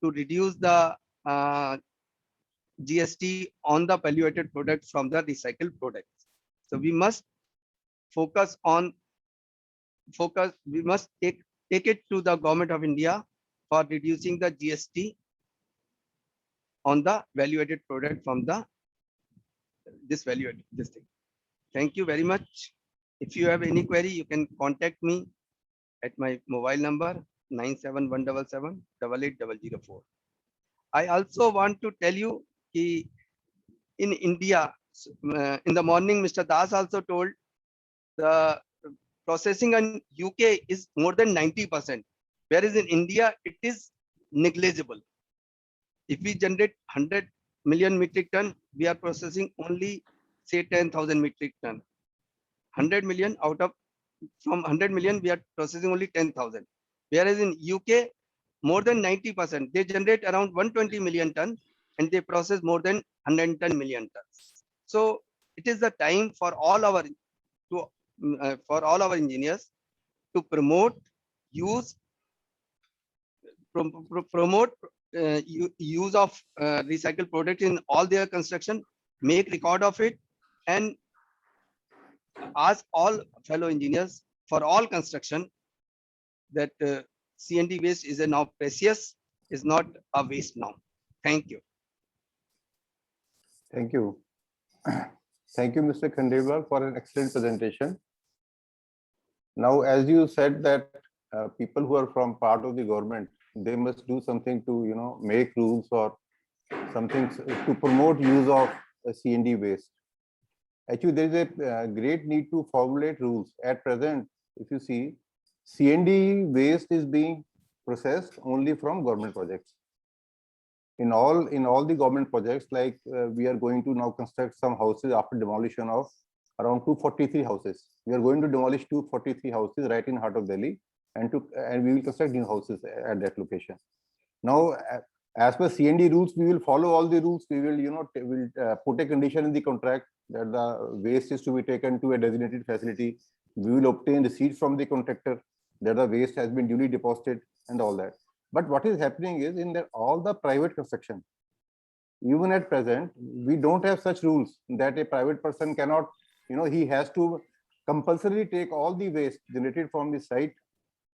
to reduce the GST on the value-added products from the recycled products. So we must we must take it to the Government of India for reducing the GST on the value-added product from the this thing. Thank you very much. If you have any query, you can contact me at my mobile number 97177 88004. I also want to tell you in India, in the morning, Mr. Das also told the processing in UK is more than 90%, whereas in India it is negligible. If we generate 100 million metric ton, we are processing only say 10,000 metric ton. 100 million from 100 million, we are processing only 10,000. Whereas in UK, more than 90%, they generate around 120 million ton and they process more than 110 million tons. So it is the time for all our engineers to promote use of recycled products in all their construction, make record of it, and ask all fellow engineers for all construction that CND waste is now precious, is not a waste now. Thank you. Thank you. Thank you, Mr. Khandelwal, for an excellent presentation. Now, as you said that people who are from part of the government, they must do something to, make rules or something to promote use of CND waste. Actually, there is a great need to formulate rules. At present, if you see, CND waste is being processed only from government projects. In all the government projects, like we are going to now construct some houses after demolition of around 243 houses. We are going to demolish 243 houses right in heart of Delhi, and we will construct new houses at that location. Now, as per CND rules, we will follow all the rules. We will, put a condition in the contract that the waste is to be taken to a designated facility. We will obtain receipts from the contractor that the waste has been duly deposited and all that. But what is happening is in all the private construction, even at present, we don't have such rules that a private person cannot, he has to compulsorily take all the waste generated from the site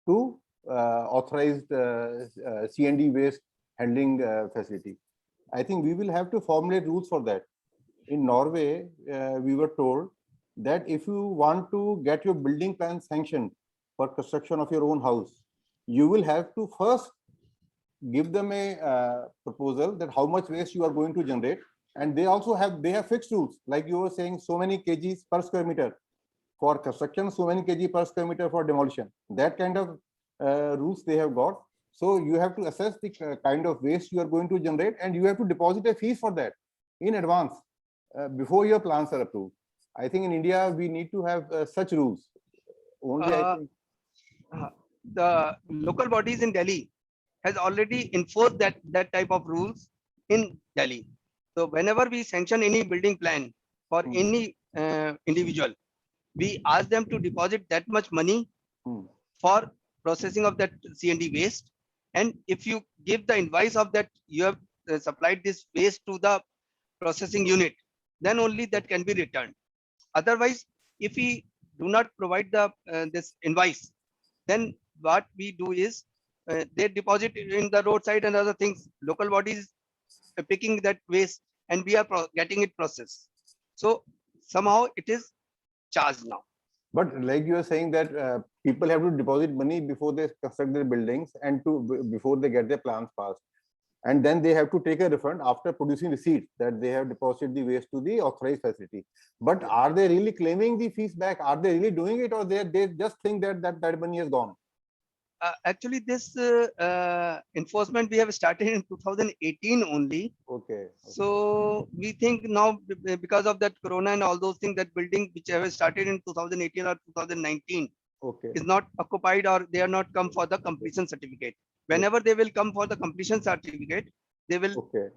to authorized CND waste handling facility. I think we will have to formulate rules for that. In Norway, we were told that if you want to get your building plan sanctioned for construction of your own house, you will have to first give them a proposal that how much waste you are going to generate, and they have fixed rules, like you were saying, so many kgs per square meter for construction, so many kg per square meter for demolition. That kind of rules they have got. So you have to assess the kind of waste you are going to generate, and you have to deposit a fee for that in advance before your plans are approved. I think in India we need to have such rules. Only I think the local bodies in Delhi has already enforced that type of rules in Delhi. So whenever we sanction any building plan for any individual, we ask them to deposit that much money for processing of that CND waste. And if you give the invoice of that, you have supplied this waste to the processing unit, then only that can be returned. Otherwise, if we do not provide the this invoice, then what we do is they deposit in the roadside and other things. Local bodies picking that waste and we are getting it processed. So somehow it is charged now. But like you are saying that people have to deposit money before they construct their buildings and before they get their plans passed. And then they have to take a refund after producing receipts that they have deposited the waste to the authorized facility. But are they really claiming the fees back? Are they really doing it, or they just think that money has gone? Actually, this enforcement we have started in 2018 only. Okay. So we think now because of that corona and all those things, that building which have started in 2018 or 2019 Okay. is not occupied, or they are not come for the completion certificate. Whenever they will come for the completion certificate, they will. Okay.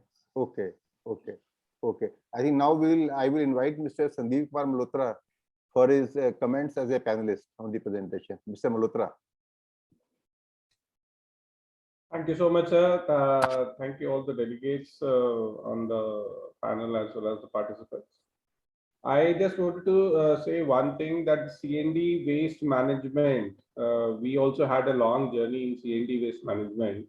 I think now I will invite Mr. Sandeep Kumar Malhotra for his comments as a panelist on the presentation. Mr. Malhotra. Thank you so much, sir. Thank you all the delegates on the panel as well as the participants. I just wanted to say one thing, that CND waste management, we also had a long journey in CND waste management.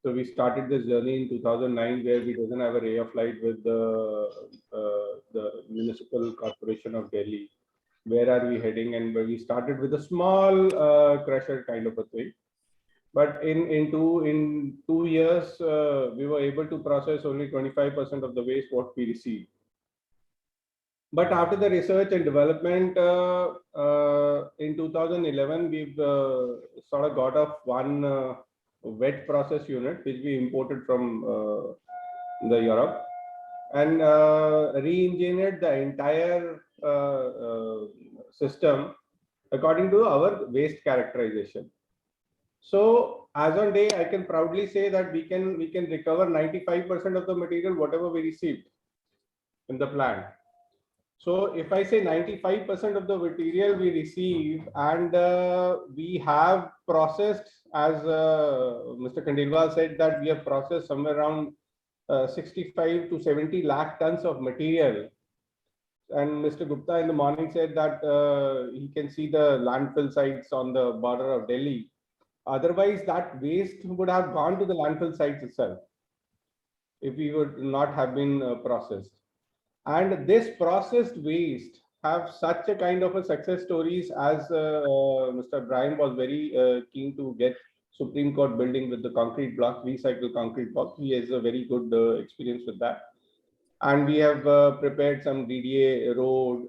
So we started this journey in 2009, where we doesn't have a ray of light with the Municipal Corporation of Delhi. Where are we heading? And where we started with a small crusher kind of a thing. But in 2 years, we were able to process only 25% of the waste what we received. But after the research and development in 2011, we've sort of got off one wet process unit, which we imported from the Europe, and re-engineered the entire system according to our waste characterization. So as on day, I can proudly say that we can recover 95% of the material whatever we received in the plant. So if I say 95% of the material we receive, and we have processed, as Mr. Khandelwal said, that we have processed somewhere around 65 to 70 lakh tons of material. And Mr. Gupta in the morning said that he can see the landfill sites on the border of Delhi. Otherwise, that waste would have gone to the landfill sites itself if we would not have been processed. And this processed waste have such a kind of a success stories, as Mr. Brahim was very keen to get Supreme Court building with the concrete block, recycled concrete block. He has a very good experience with that. And we have prepared some DDA road.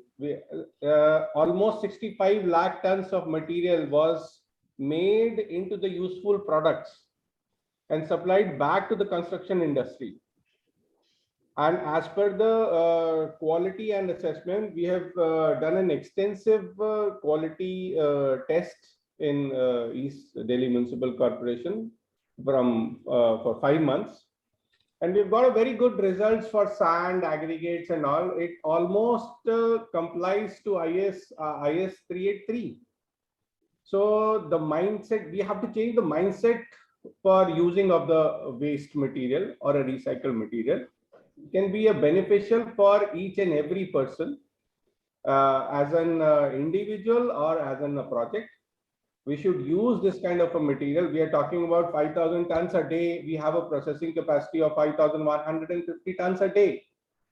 Almost 65 lakh tons of material was made into the useful products and supplied back to the construction industry. And as per the quality and assessment, we have done an extensive quality test in East Delhi Municipal Corporation for 5 months. And we've got a very good results for sand, aggregates and all. It almost complies to IS 383. So the mindset, we have to change the mindset for using of the waste material or a recycled material. It can be a beneficial for each and every person as an individual or as in a project. We should use this kind of a material. We are talking about 5,000 tons a day. We have a processing capacity of 5,150 tons a day.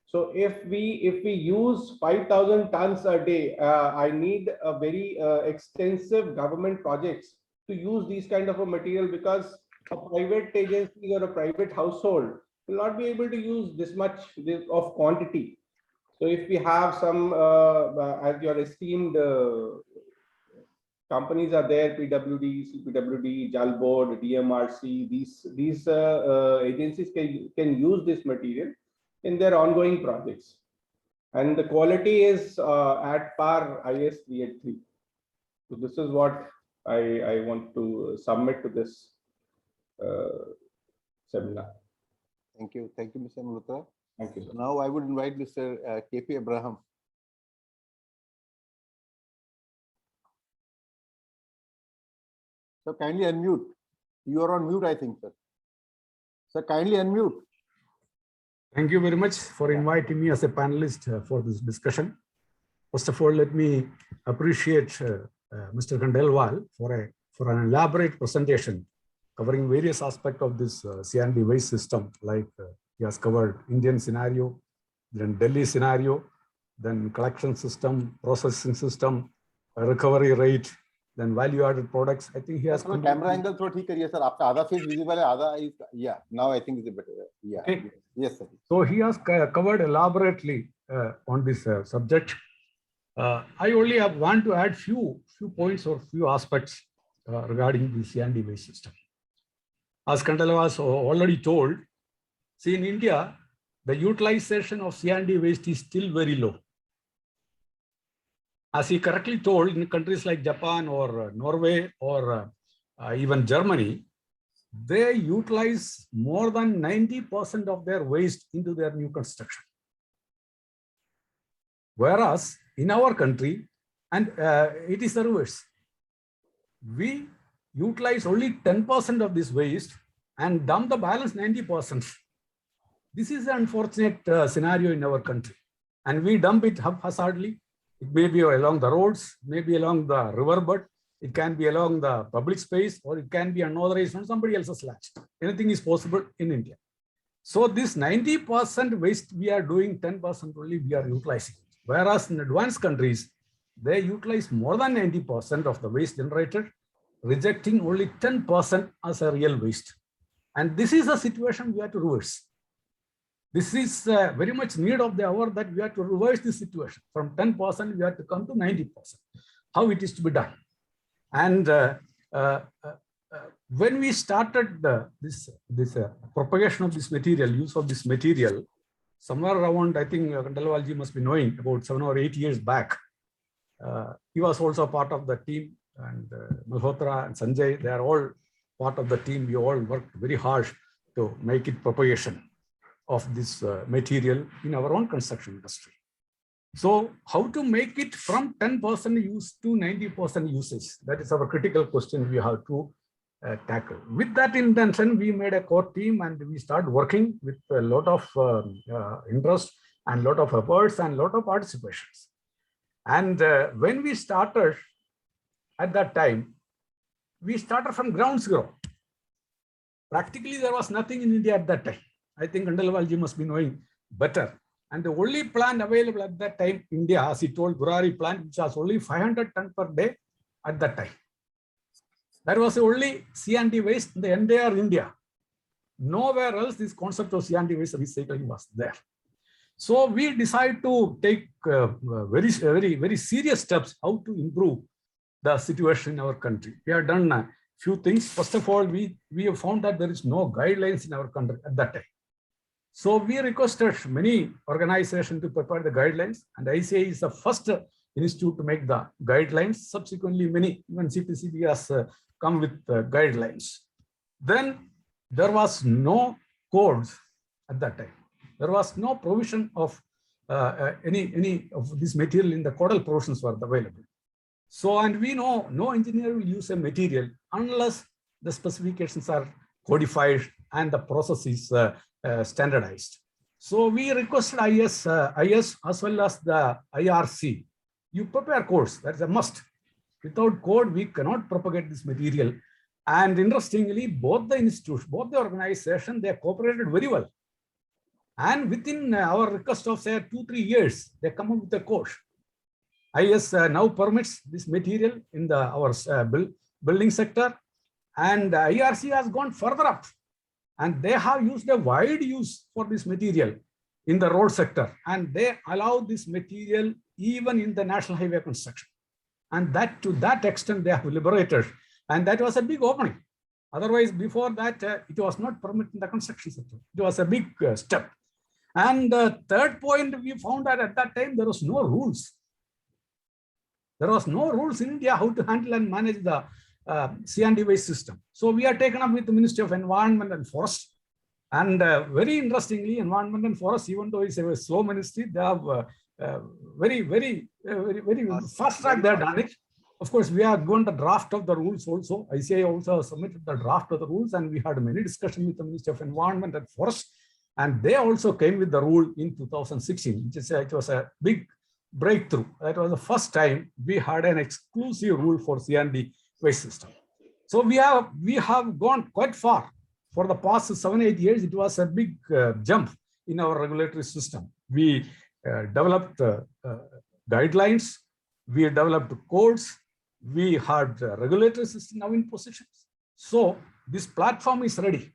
So if we use 5,000 tons a day, I need a very extensive government projects to use these kind of a material, because a private agency or a private household will not be able to use this much of quantity. So if we have some, as your esteemed companies are there, PWD, CPWD, JAL Board, DMRC, these agencies can use this material in their ongoing projects. And the quality is at par IS 383. So this is what I want to submit to this seminar. Thank you, Mr. Malhotra. Thank you. So now I would invite Mr. KP Abraham. So kindly unmute. You are on mute, I think, sir. Sir, kindly unmute. Thank you very much for inviting me as a panelist for this discussion. First of all, let me appreciate Mr. Khandelwal for an elaborate presentation covering various aspects of this C&D waste system, like He has covered Indian scenario, then Delhi scenario, then collection system, processing system, recovery rate, then value-added products. I think he has. Camera angle through ठीक करिए sir. आपका आधा face visible है, आधा is yeah. Now I think it's better. Yeah. Okay. Yes sir. So he has covered elaborately on this subject. I only want to add few points or few aspects regarding the C&D waste system. As Khandelwal was already told, see in India, the utilization of C&D waste is still very low. As he correctly told, in countries like Japan or Norway or even Germany, they utilize more than 90% of their waste into their new construction. Whereas in our country, and it is the reverse, we utilize only 10% of this waste and dump the balance 90%. This is an unfortunate scenario in our country. And we dump it haphazardly. It may be along the roads, maybe along the riverbed, it can be along the public space, or it can be unauthorized on somebody else's land. Anything is possible in India. So this 90% waste we are doing, 10% only we are utilizing. Whereas in advanced countries, they utilize more than 90% of the waste generated, rejecting only 10% as a real waste. And this is a situation we have to reverse. This is very much need of the hour that we have to reverse this situation. From 10%, we have to come to 90%. How it is to be done? And when we started this propagation of this material, use of this material, somewhere around, I think Khandelwal ji must be knowing, about 7 or 8 years back, he was also part of the team, and Malhotra and Sanjay, they are all part of the team. We all worked very hard to make it propagation of this material in our own construction industry. So how to make it from 10% use to 90% usage? That is our critical question we have to tackle. With that intention, we made a core team and we started working with a lot of interest and lot of efforts and lot of participations. And when we started at that time, we started from ground zero. Practically, there was nothing in India at that time. I think Khandelwal ji must be knowing better. And the only plant available at that time, India, as he told, Burari plant, which was only 500 tons per day at that time. That was the only C&D waste in the entire India. Nowhere else this concept of C&D waste recycling was there. So we decided to take very serious steps how to improve the situation in our country. We have done a few things. First of all, we have found that there is no guidelines in our country at that time. So we requested many organizations to prepare the guidelines, and ICAI is the first institute to make the guidelines. Subsequently, many, even CPCB has come with guidelines. Then there was no codes at that time. There was no provision of any of this material in the codal provisions were available. So, and we know no engineer will use a material unless the specifications are codified and the process is standardized. So we requested IS as well as the IRC. You prepare codes, that's a must. Without code, we cannot propagate this material. And interestingly, both the institutes, both the organization, they cooperated very well. And within our request of say 2-3 years, they come up with a code. IS now permits this material in our building sector, and IRC has gone further up. And they have used a wide use for this material in the road sector. And they allow this material even in the national highway construction. And that to that extent, they have liberated. And that was a big opening. Otherwise, before that, it was not permitted in the construction sector. It was a big step. And the third point, we found that at that time, there was no rules. There was no rules in India how to handle and manage the C&D waste system. So we are taken up with the Ministry of Environment and Forest. And very interestingly, Environment and Forest, even though it's a slow ministry, they have very fast track they have done it. Of course, we have given the draft of the rules also. ICAI also submitted the draft of the rules, and we had many discussions with the Ministry of Environment and Forest. And they also came with the rule in 2016, which is it was a big breakthrough. That was the first time we had an exclusive rule for C&D waste system. So we have gone quite far for the past 7-8 years, it was a big jump in our regulatory system. We developed guidelines, we developed codes, we had regulatory system now in position. So this platform is ready.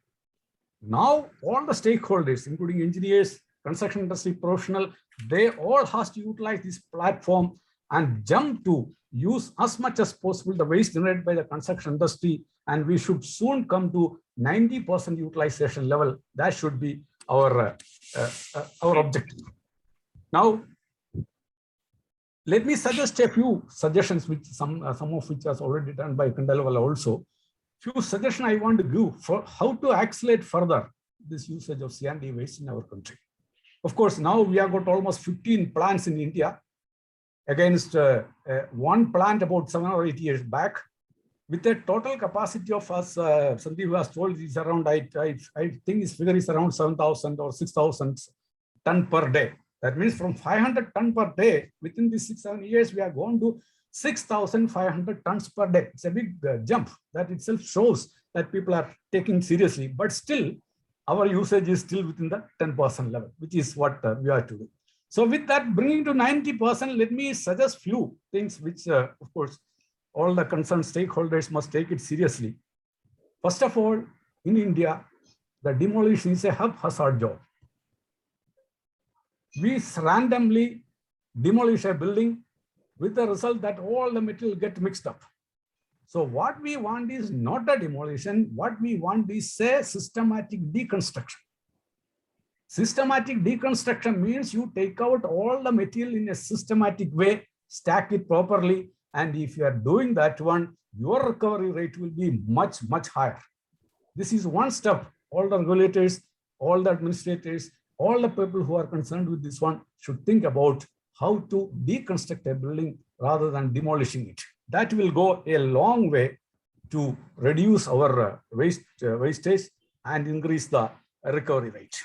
Now all the stakeholders, including engineers, construction industry professional, they all has to utilize this platform and jump to use as much as possible the waste generated by the construction industry, and we should soon come to 90% utilization level. That should be our objective. Now, let me suggest a few suggestions, which some of which was already done by Khandelwal also. Few suggestions I want to give for how to accelerate further this usage of C&D waste in our country. Of course, now we have got almost 15 plants in India against one plant about 7 or 8 years back, with a total capacity of, as Sandeep has told, is around, I think his figure is around 7,000 or 6,000 ton per day. That means from 500 ton per day, within these 6-7 years, we have gone to 6,500 tons per day. It's a big jump. That itself shows that people are taking seriously, but still our usage is still within the 10% level, which is what we are to do. So with that, bringing to 90%, let me suggest few things which, of course, all the concerned stakeholders must take it seriously. First of all, in India, the demolition is a haphazard job. We randomly demolish a building with the result that all the material get mixed up. So what we want is not a demolition. What we want is a systematic deconstruction. Systematic deconstruction means you take out all the material in a systematic way, stack it properly, and if you are doing that one, your recovery rate will be much, much higher. This is one step. All the regulators, all the administrators, all the people who are concerned with this one should think about how to deconstruct a building rather than demolishing it. That will go a long way to reduce our wastage and increase the recovery rate.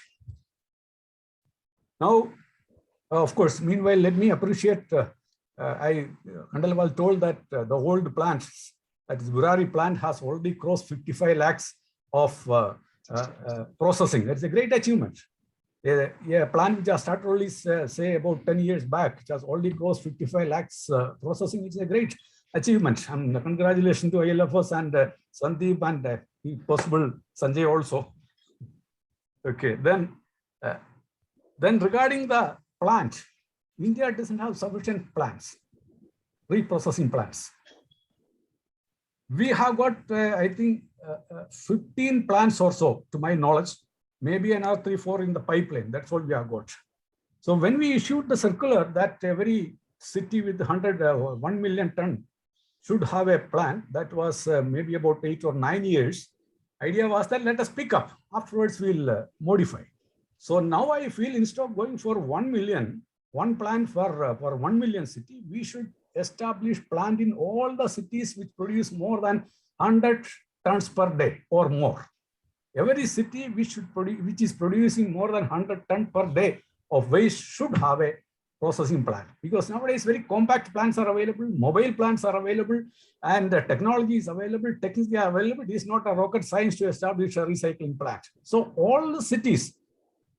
Now, of course, meanwhile, let me appreciate, Khandelwal told that the old plant, that is Burari plant, has already crossed 55 lakhs of processing. That's a great achievement. A plant which has started only say about 10 years back, which has already crossed 55 lakhs processing, it's a great achievement. And congratulations to ILFS and Sandeep and if possible Sanjay also. Okay, then regarding the plant, India doesn't have sufficient plants, reprocessing plants. We have got, I think, 15 plants or so, to my knowledge, maybe another 3-4 in the pipeline. That's what we have got. So when we issued the circular that every city with 1 million ton should have a plant, that was maybe about 8 or 9 years. Idea was that let us pick up. Afterwards, we'll modify. So now I feel instead of going for 1 million, one plant for 1 million city, we should establish plant in all the cities which produce more than 100 tons per day or more. Every city which is producing more than 100 tons per day of waste should have a processing plant, because nowadays very compact plants are available, mobile plants are available, and the technology is available, technically available. It is not a rocket science to establish a recycling plant. So all the cities,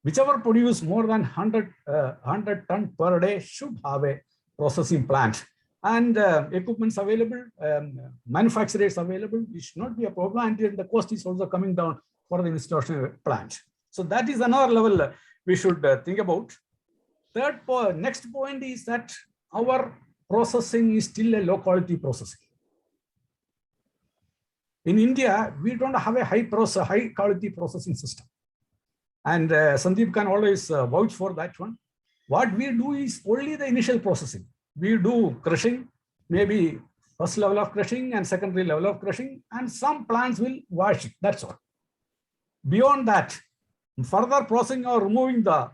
whichever produce more than 100 tons per day, should have a processing plant. And equipment's available, manufacturers available. It should not be a problem, and the cost is also coming down for the installation of a plant. So that is another level we should think about. Next point is that our processing is still a low quality processing. In India, we don't have a high quality processing system. And Sandeep can always vouch for that one. What we do is only the initial processing. We do crushing, maybe first level of crushing and secondary level of crushing, and some plants will wash it, that's all. Beyond that, further processing or removing the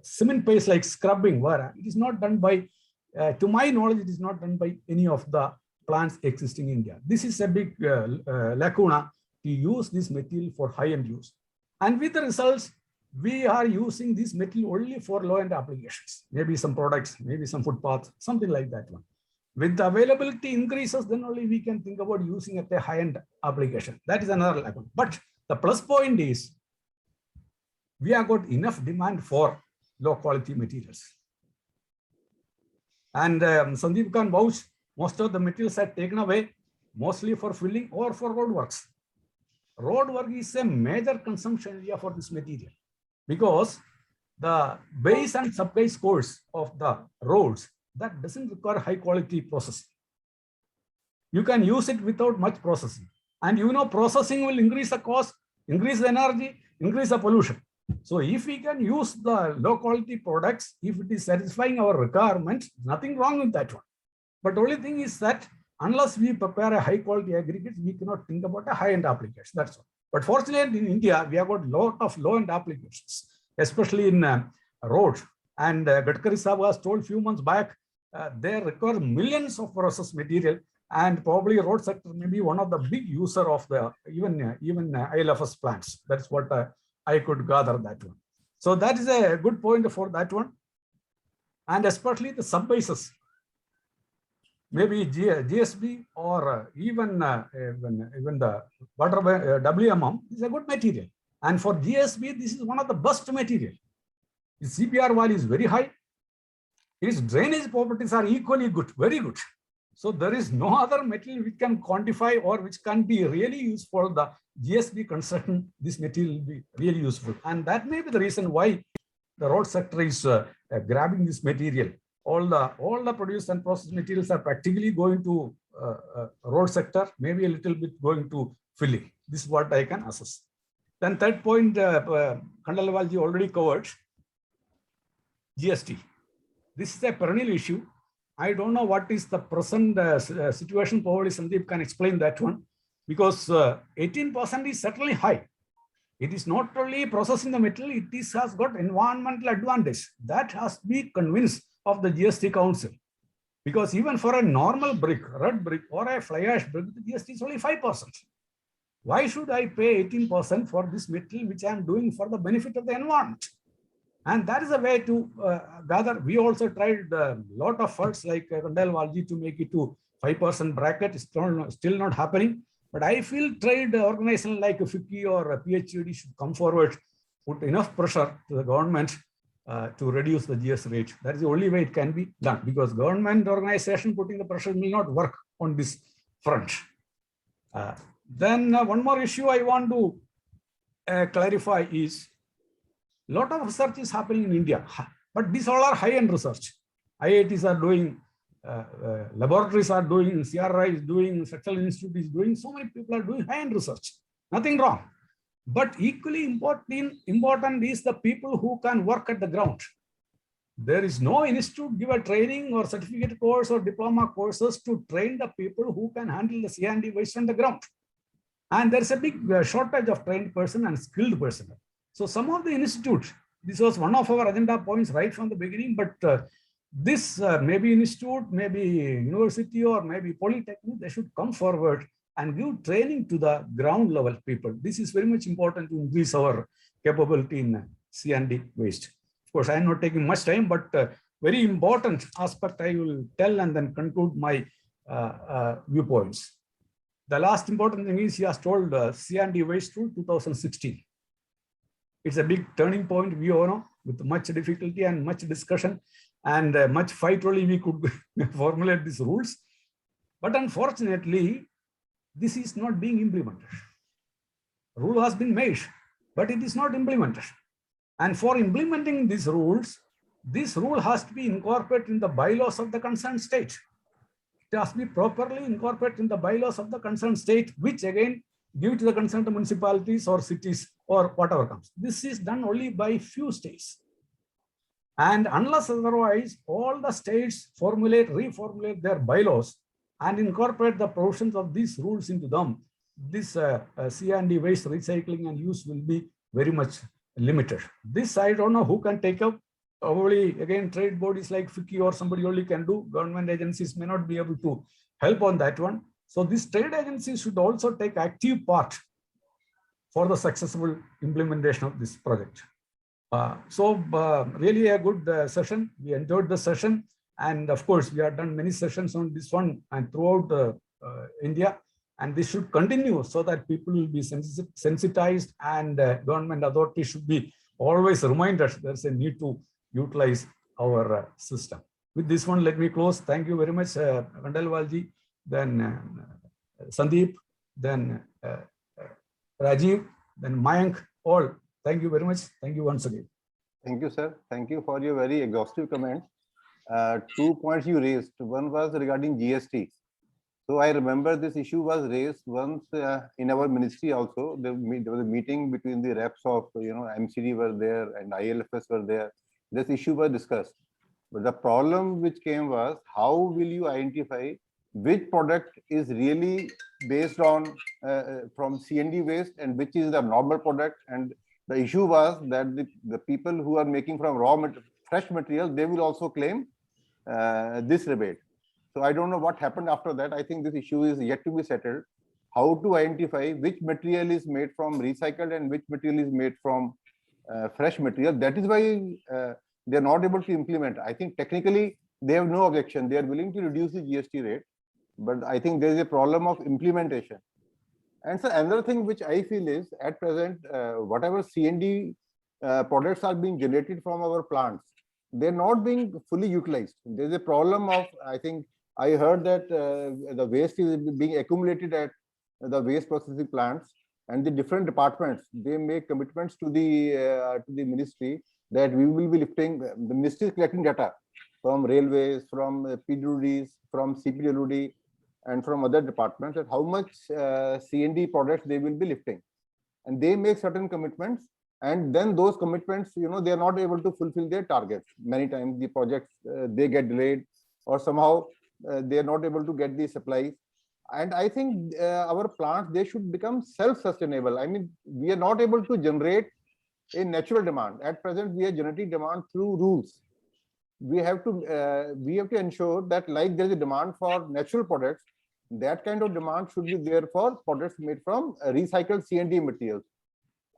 cement paste like scrubbing, where it is not done by, to my knowledge, it is not done by any of the plants existing in India. This is a big lacuna to use this material for high-end use. And with the results, we are using this material only for low-end applications, maybe some products, maybe some footpaths, something like that one. With the availability increases, then only we can think about using at a high-end application. That is another lacuna. But The plus point is we have got enough demand for low quality materials. And Sandeep can vouch, most of the materials are taken away, mostly for filling or for road works. Road work is a major consumption area for this material because the base and sub-base course of the roads, that doesn't require high quality processing. You can use it without much processing. And you know, processing will increase the cost, increase the energy, increase the pollution. So if we can use the low quality products, if it is satisfying our requirements, nothing wrong with that one. But only thing is that unless we prepare a high quality aggregate, we cannot think about a high end application. That's all. But fortunately in India, we have got a lot of low end applications, especially in roads. And Gadkari Sahab has told a few months back, they require millions of processed material, and probably road sector may be one of the big user of the even ILFS plants. That's what I could gather that one. So that is a good point for that one. And especially the sub-bases, maybe GSB or even the water WMM is a good material. And for GSB, this is one of the best material. Its CPR value is very high. Its drainage properties are equally good, very good. So there is no other material which can quantify or which can be really used for the GSB construction. This material will be really useful. And that may be the reason why the road sector is grabbing this material. All the produced and processed materials are practically going to road sector, maybe a little bit going to filling. This is what I can assess. Then third point, Khandalwalji already covered, GST. This is a perennial issue. I don't know what is the present situation. Probably Sandeep can explain that one, because 18% is certainly high. It is not only processing the material, it has got environmental advantage. That has to be convinced of the GST Council. Because even for a normal brick, red brick or a fly ash brick, the GST is only 5%. Why should I pay 18% for this material which I am doing for the benefit of the environment? And that is a way to gather. We also tried a lot of efforts like Khandalwalji to make it to 5% bracket. It's still not happening. But I feel trade organization like FICCI or PHUD should come forward, put enough pressure to the government to reduce the GS rate. That is the only way it can be done, because government organization putting the pressure will not work on this front. Then one more issue I want to clarify is, a lot of research is happening in India, but these all are high-end research. IITs are doing, laboratories are doing, CRI is doing, Structural Institute is doing, so many people are doing high-end research. Nothing wrong. But equally important is the people who can work at the ground. There is no institute give a training or certificate course or diploma courses to train the people who can handle the C&D waste on the ground. And there's a big shortage of trained person and skilled personnel. So some of the institutes, this was one of our agenda points right from the beginning, but this maybe institute, maybe university or maybe polytechnic, they should come forward and give training to the ground level people. This is very much important to increase our capability in C&D waste. Of course, I am not taking much time, but very important aspect I will tell and then conclude my viewpoints. The last important thing is he has told C&D waste rule 2016. It's a big turning point, we all know, with much difficulty and much discussion and much fight only we could formulate these rules. But unfortunately, this is not being implemented. Rule has been made, but it is not implemented. And for implementing these rules, this rule has to be incorporated in the bylaws of the concerned state. It has to be properly incorporated in the bylaws of the concerned state, which again give to the concerned municipalities or cities or whatever comes. This is done only by few states. And unless otherwise, all the states reformulate their bylaws and incorporate the provisions of these rules into them, this C&D waste recycling and use will be very much limited. This I don't know who can take up. Probably again, trade bodies like FICCI or somebody only can do. Government agencies may not be able to help on that one. So this trade agency should also take active part for the successful implementation of this project. Really a good session. We enjoyed the session. And of course, we have done many sessions on this one and throughout India. And this should continue so that people will be sensitized, and government authorities should be always remind us there's a need to utilize our system. With this one, let me close. Thank you very much, Khandelwalji, then Sandeep, then Rajiv, then Mayank, all. Thank you very much. Thank you once again. Thank you, sir. Thank you for your very exhaustive comments. 2 points you raised. One was regarding GST. So I remember this issue was raised once in our ministry also. There was a meeting between the reps of, MCD were there and ILFS were there. This issue was discussed. But the problem which came was, how will you identify which product is really based on from CND waste and which is the normal product? And the issue was that the people who are making from fresh material, they will also claim this rebate. So I don't know what happened after that. I think this issue is yet to be settled. How to identify which material is made from recycled and which material is made from fresh material. That is why they are not able to implement. I think technically they have no objection. They are willing to reduce the GST rate, but I think there is a problem of implementation. And so another thing which I feel is, at present, whatever CND products are being generated from our plants, they're not being fully utilized. There's a problem of, I think, I heard that the waste is being accumulated at the waste processing plants, and the different departments, they make commitments to the ministry that we will be lifting. The ministry is collecting data from railways, from PWDs, from CPWD, and from other departments, that how much CND products they will be lifting, and they make certain commitments, and then those commitments, they are not able to fulfill their targets. Many times the projects they get delayed, or somehow they are not able to get the supplies. And I think our plants, they should become self-sustainable. I mean, we are not able to generate a natural demand. At present, we are generating demand through rules. We have to ensure that, like there is a demand for natural products, that kind of demand should be there for products made from recycled CND materials.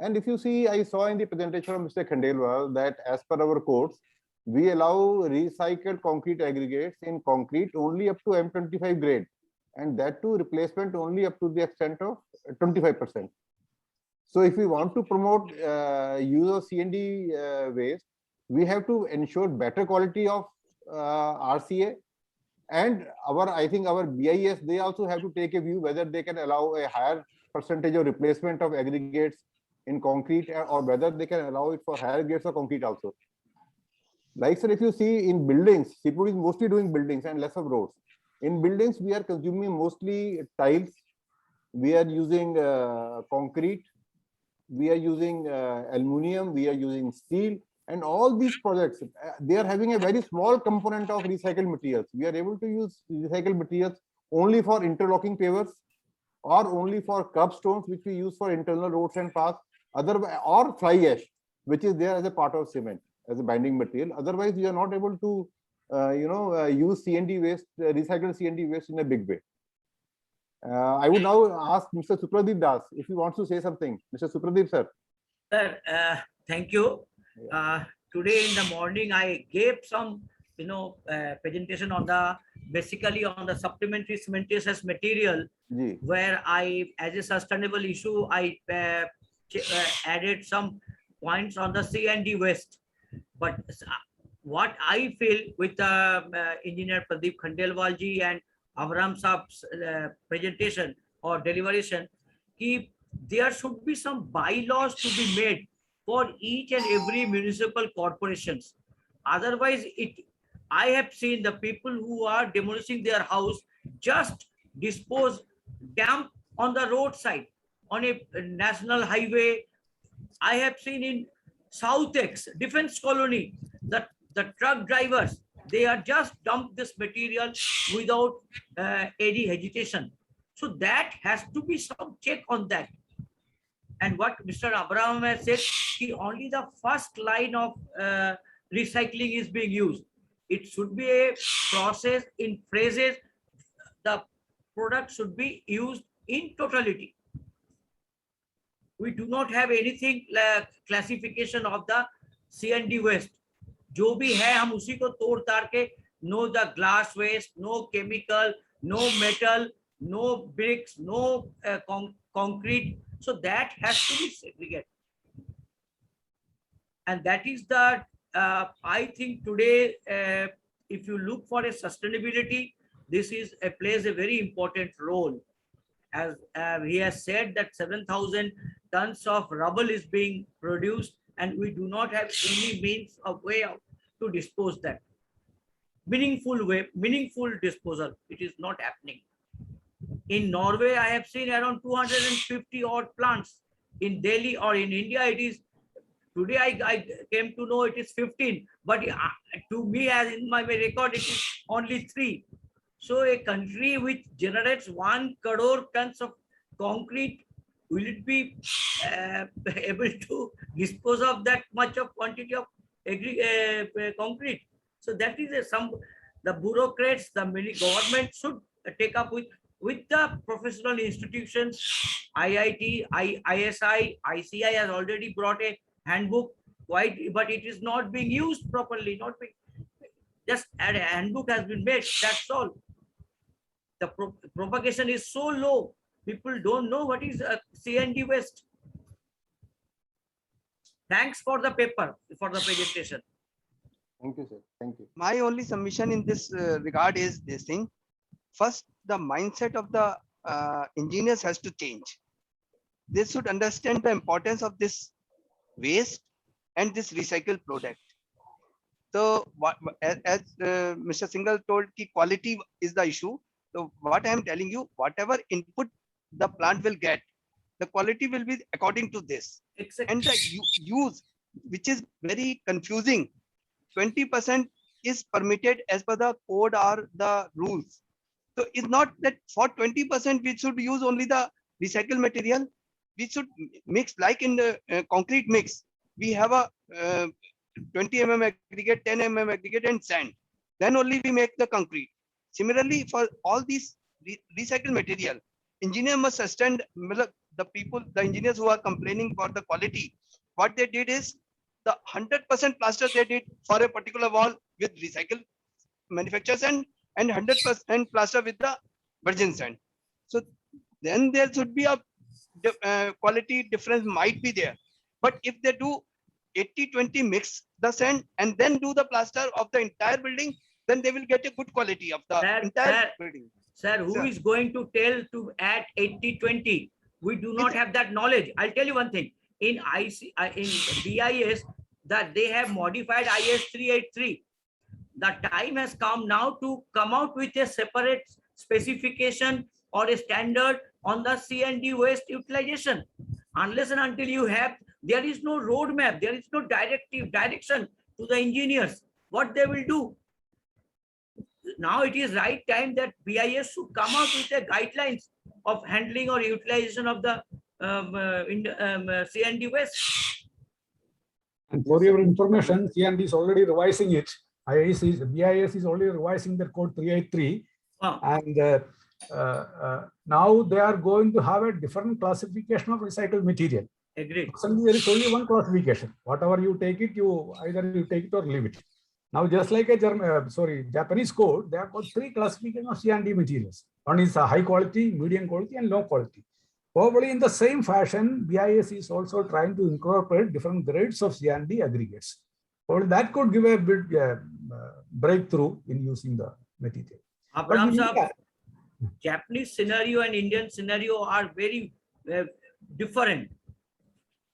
And if you see, I saw in the presentation of Mr. Khandelwal that as per our codes, we allow recycled concrete aggregates in concrete only up to M25 grade, and that too replacement only up to the extent of 25%. So if we want to promote use of CND waste, we have to ensure better quality of RCA, and I think our BIS, they also have to take a view whether they can allow a higher percentage of replacement of aggregates in concrete, or whether they can allow it for higher grades of concrete also. Like, sir, if you see in buildings, CPWD is mostly doing buildings and less of roads. In buildings, we are consuming mostly tiles. We are using concrete. We are using aluminum. We are using steel. And all these projects, they are having a very small component of recycled materials. We are able to use recycled materials only for interlocking pavers, or only for curb stones, which we use for internal roads and paths, or fly ash, which is there as a part of cement, as a binding material. Otherwise, we are not able to, use CND waste, recycled CND waste in a big way. I would now ask Mr. Supradeep Das if he wants to say something. Mr. Supradeep, sir. Sir, thank you. Today in the morning, I gave some, presentation on basically on the supplementary cementitious material, where I, as a sustainable issue, I added some points on the CND waste. But what I feel with Engineer Pradeep Khandelwalji and Avram Saab's presentation or deliberation, there should be some bylaws to be made for each and every municipal corporations. Otherwise, I have seen the people who are demolishing their house just dispose damp on the roadside, on a national highway. I have seen in Southex Defense Colony that the truck drivers, they are just dump this material without any hesitation. So that has to be some check on that. And what Mr. Abraham has said, only the first line of recycling is being used. It should be a process in phases. The product should be used in totality. We do not have anything like classification of the CND waste. जो भी है हम उसी को तोड़ ताड़ के, no the glass waste, no chemical, no metal, no bricks, no concrete. So that has to be segregated. And that is the, I think today, if you look for a sustainability, this is plays a very important role. As he has said that 7,000 tons of rubble is being produced and we do not have any means of way out to dispose that. Meaningful way, meaningful disposal, it is not happening. In Norway, I have seen around 250 odd plants. In Delhi or in India, it is, today I came to know it is 15, but to me, as in my record, it is only 3. So a country which generates 1 crore tons of concrete, will it be able to dispose of that much of quantity of concrete? So that is the bureaucrats, the government should take up with the professional institutions. IIT, ISI, ICI has already brought a handbook, but it is not being used properly. Just a handbook has been made. That's all. The propagation is so low. People don't know what is CND waste. Thanks for the paper, for the presentation. Thank you, sir. Thank you. My only submission in this regard is this thing. First, the mindset of the engineers has to change. They should understand the importance of this waste and this recycled product. So, as Mr. Singhal told, quality is the issue. So, what I am telling you, whatever input the plant will get, the quality will be according to this. Exactly. And the use, which is very confusing, 20% is permitted as per the code or the rules. So it's not that for 20% we should use only the recycled material. We should mix, like in the concrete mix. We have a 20 mm aggregate, 10 mm aggregate and sand. Then only we make the concrete. Similarly, for all these recycled material, engineer must understand the people, the engineers who are complaining for the quality. What they did is the 100% plaster they did for a particular wall with recycled manufacturers and 100% plaster with the virgin sand. So then there should be a quality difference might be there. But if they do 80-20 mix the sand and then do the plaster of the entire building, then they will get a good quality of the entire building. Sir, who is going to tell to add 80-20? We do not have that knowledge. I'll tell you one thing. In BIS, that they have modified IS 383. The time has come now to come out with a separate specification or a standard on the C&D waste utilization. Unless and until you have, there is no roadmap, there is no direction to the engineers, what they will do. Now it is right time that BIS should come out with a guidelines of handling or utilization of the C&D waste. And for your information, C&D is already revising it. BIS is already revising their code 383. And now they are going to have a different classification of recycled material. Agreed. There is only one classification. Whatever you take it, either you take it or leave it. Now, just like a Japanese code, they have got 3 classifications of C&D materials. One is high quality, medium quality, and low quality. Probably in the same fashion, BIS is also trying to incorporate different grades of C&D aggregates. Probably that could give a bit breakthrough in using the material. Abraham sir, Japanese scenario and Indian scenario are very different.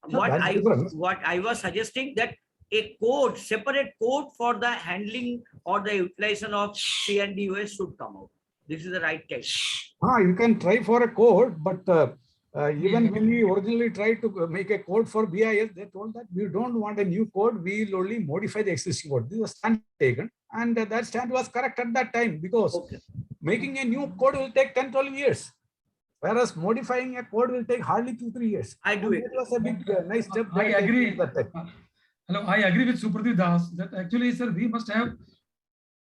What I was suggesting that a code, separate code for the handling or the utilization of C&D waste should come out. This is the right time. You can try for a code, but even when we originally tried to make a code for BIS, they told that we don't want a new code, we will only modify the existing code. This was stand taken, and that stand was correct at that time, because making a new code will take 10-12 years. Whereas modifying a code will take hardly 2-3 years. I do it. It was a big, nice step. I agree. Hello, I agree with Supradeep Das that actually, sir, we must have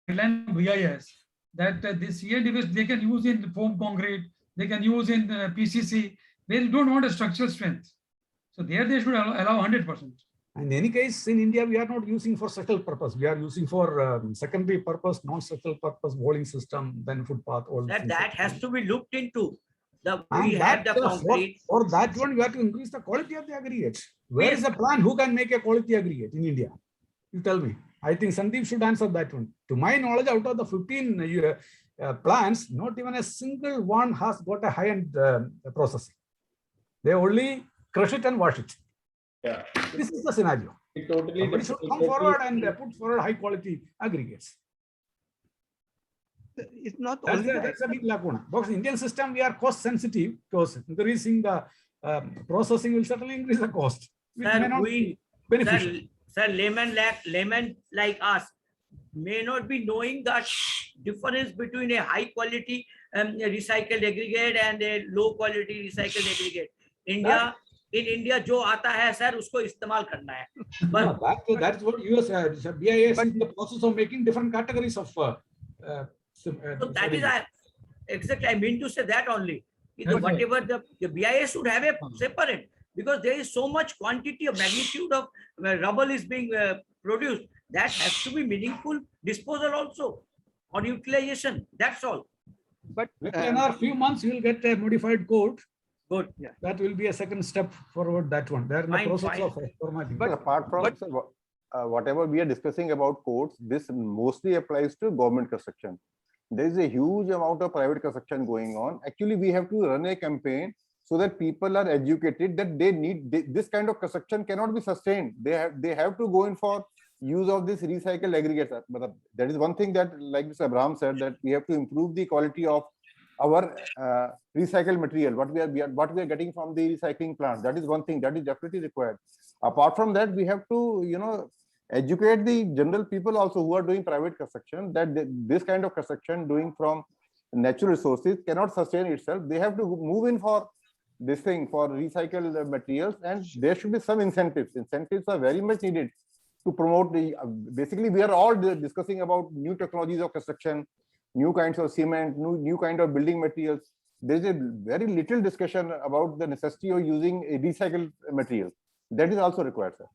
BIS that the C&D waste they can use in foam concrete, they can use in PCC, where you don't want a structural strength. So there they should allow 100%. In any case, in India, we are not using for structural purpose. We are using for secondary purpose, non-structural purpose, walling system, then footpath, all these things. That has to be looked into. We And have the that, concrete. for that one, you have to increase the quality of the aggregates. Where Yes. is the plan? Who can make a quality aggregate in India? You tell me. I think Sandeep should answer that one. To my knowledge, out of the 15 plants, not even a single one has got a high-end processing. They only crush it and wash it. Yeah. This is the scenario. It totally Somebody should come forward and put forward high-quality aggregates. It's not That's only that. that's a big lacuna. Because Indian system, we are cost sensitive, because increasing the processing will certainly increase the cost, which Sir, may not be beneficial. Sir, layman like us may not be knowing the difference between a high quality recycled aggregate and a low quality recycled aggregate. In India, जो आता है sir उसको इस्तेमाल करना है. No, that's what US BIS is in the process of making different categories of. So that is exactly, I mean to say that only. Whatever the BIS should have a separate, because there is so much quantity of magnitude of rubble is being produced. That has to be meaningful disposal also, or utilization. That's all. But in another few months, you will get a modified code. Good. Yeah. That will be a second step forward. That one. They are in the Fine, process fine. of formatting. But apart from whatever we are discussing about codes, this mostly applies to government construction. There is a huge amount of private construction going on. Actually, we have to run a campaign so that people are educated that they need this kind of construction cannot be sustained. They have to go in for use of this recycled aggregates. But that is one thing that, like Mr. Abraham said, that we have to improve the quality of our recycled material, what we are getting from the recycling plant. That is one thing that is definitely required. Apart from that, we have to educate the general people also who are doing private construction that this kind of construction doing from natural resources cannot sustain itself. They have to move in for this thing, for recycled materials, and there should be some incentives. Incentives are very much needed to promote the. Basically, we are all discussing about new technologies of construction, new kinds of cement, new kind of building materials. There is a very little discussion about the necessity of using a recycled material. That is also required, sir.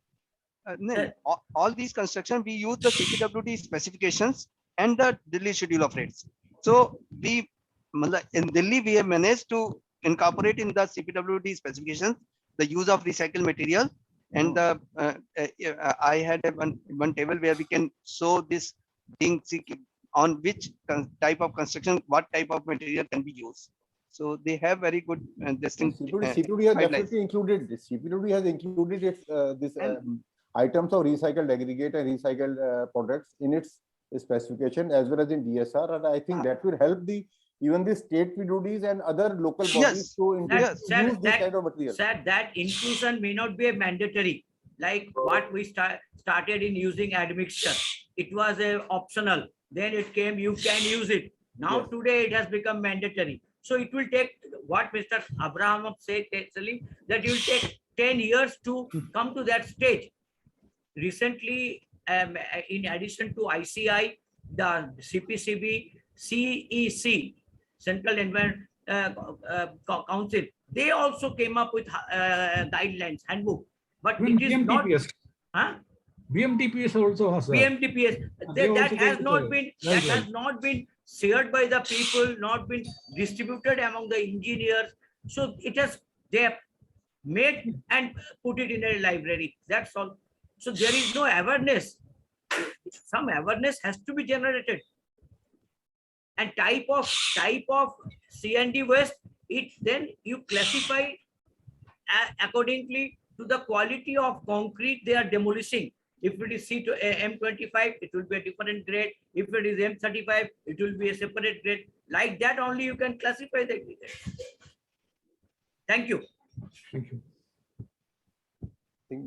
No, all these construction, we use the CPWD specifications and the Delhi schedule of rates. So in Delhi, we have managed to incorporate in the CPWD specifications the use of recycled material. And I had one table where we can show this thing on which type of construction, what type of material can be used. So they have very good distinct. CPWD has definitely included this. CPWD has included this items of recycled aggregate and recycled products in its specification as well as in DSR, and I think that will help even the state PWDs and other local bodies to use this kind of material. Sir, that inclusion may not be a mandatory, like what we started in using admixture. It was a optional. Then it came, you can use it. Now today it has become mandatory. So it will take what Mr. Abraham said actually, that it will take 10 years to come to that stage. Recently, in addition to ICI, the CPCB, CEC, Central Environment Council, they also came up with guidelines, handbook. But it is not. Huh? BMTPS also has. BMTPS. That has not been shared by the people, not been distributed among the engineers. So they have made and put it in a library. That's all. So there is no awareness. Some awareness has to be generated. And type of C&D waste, then you classify accordingly to the quality of concrete they are demolishing. If it is M25, it will be a different grade. If it is M35, it will be a separate grade. Like that only you can classify the aggregate. Thank you. Thank you. I think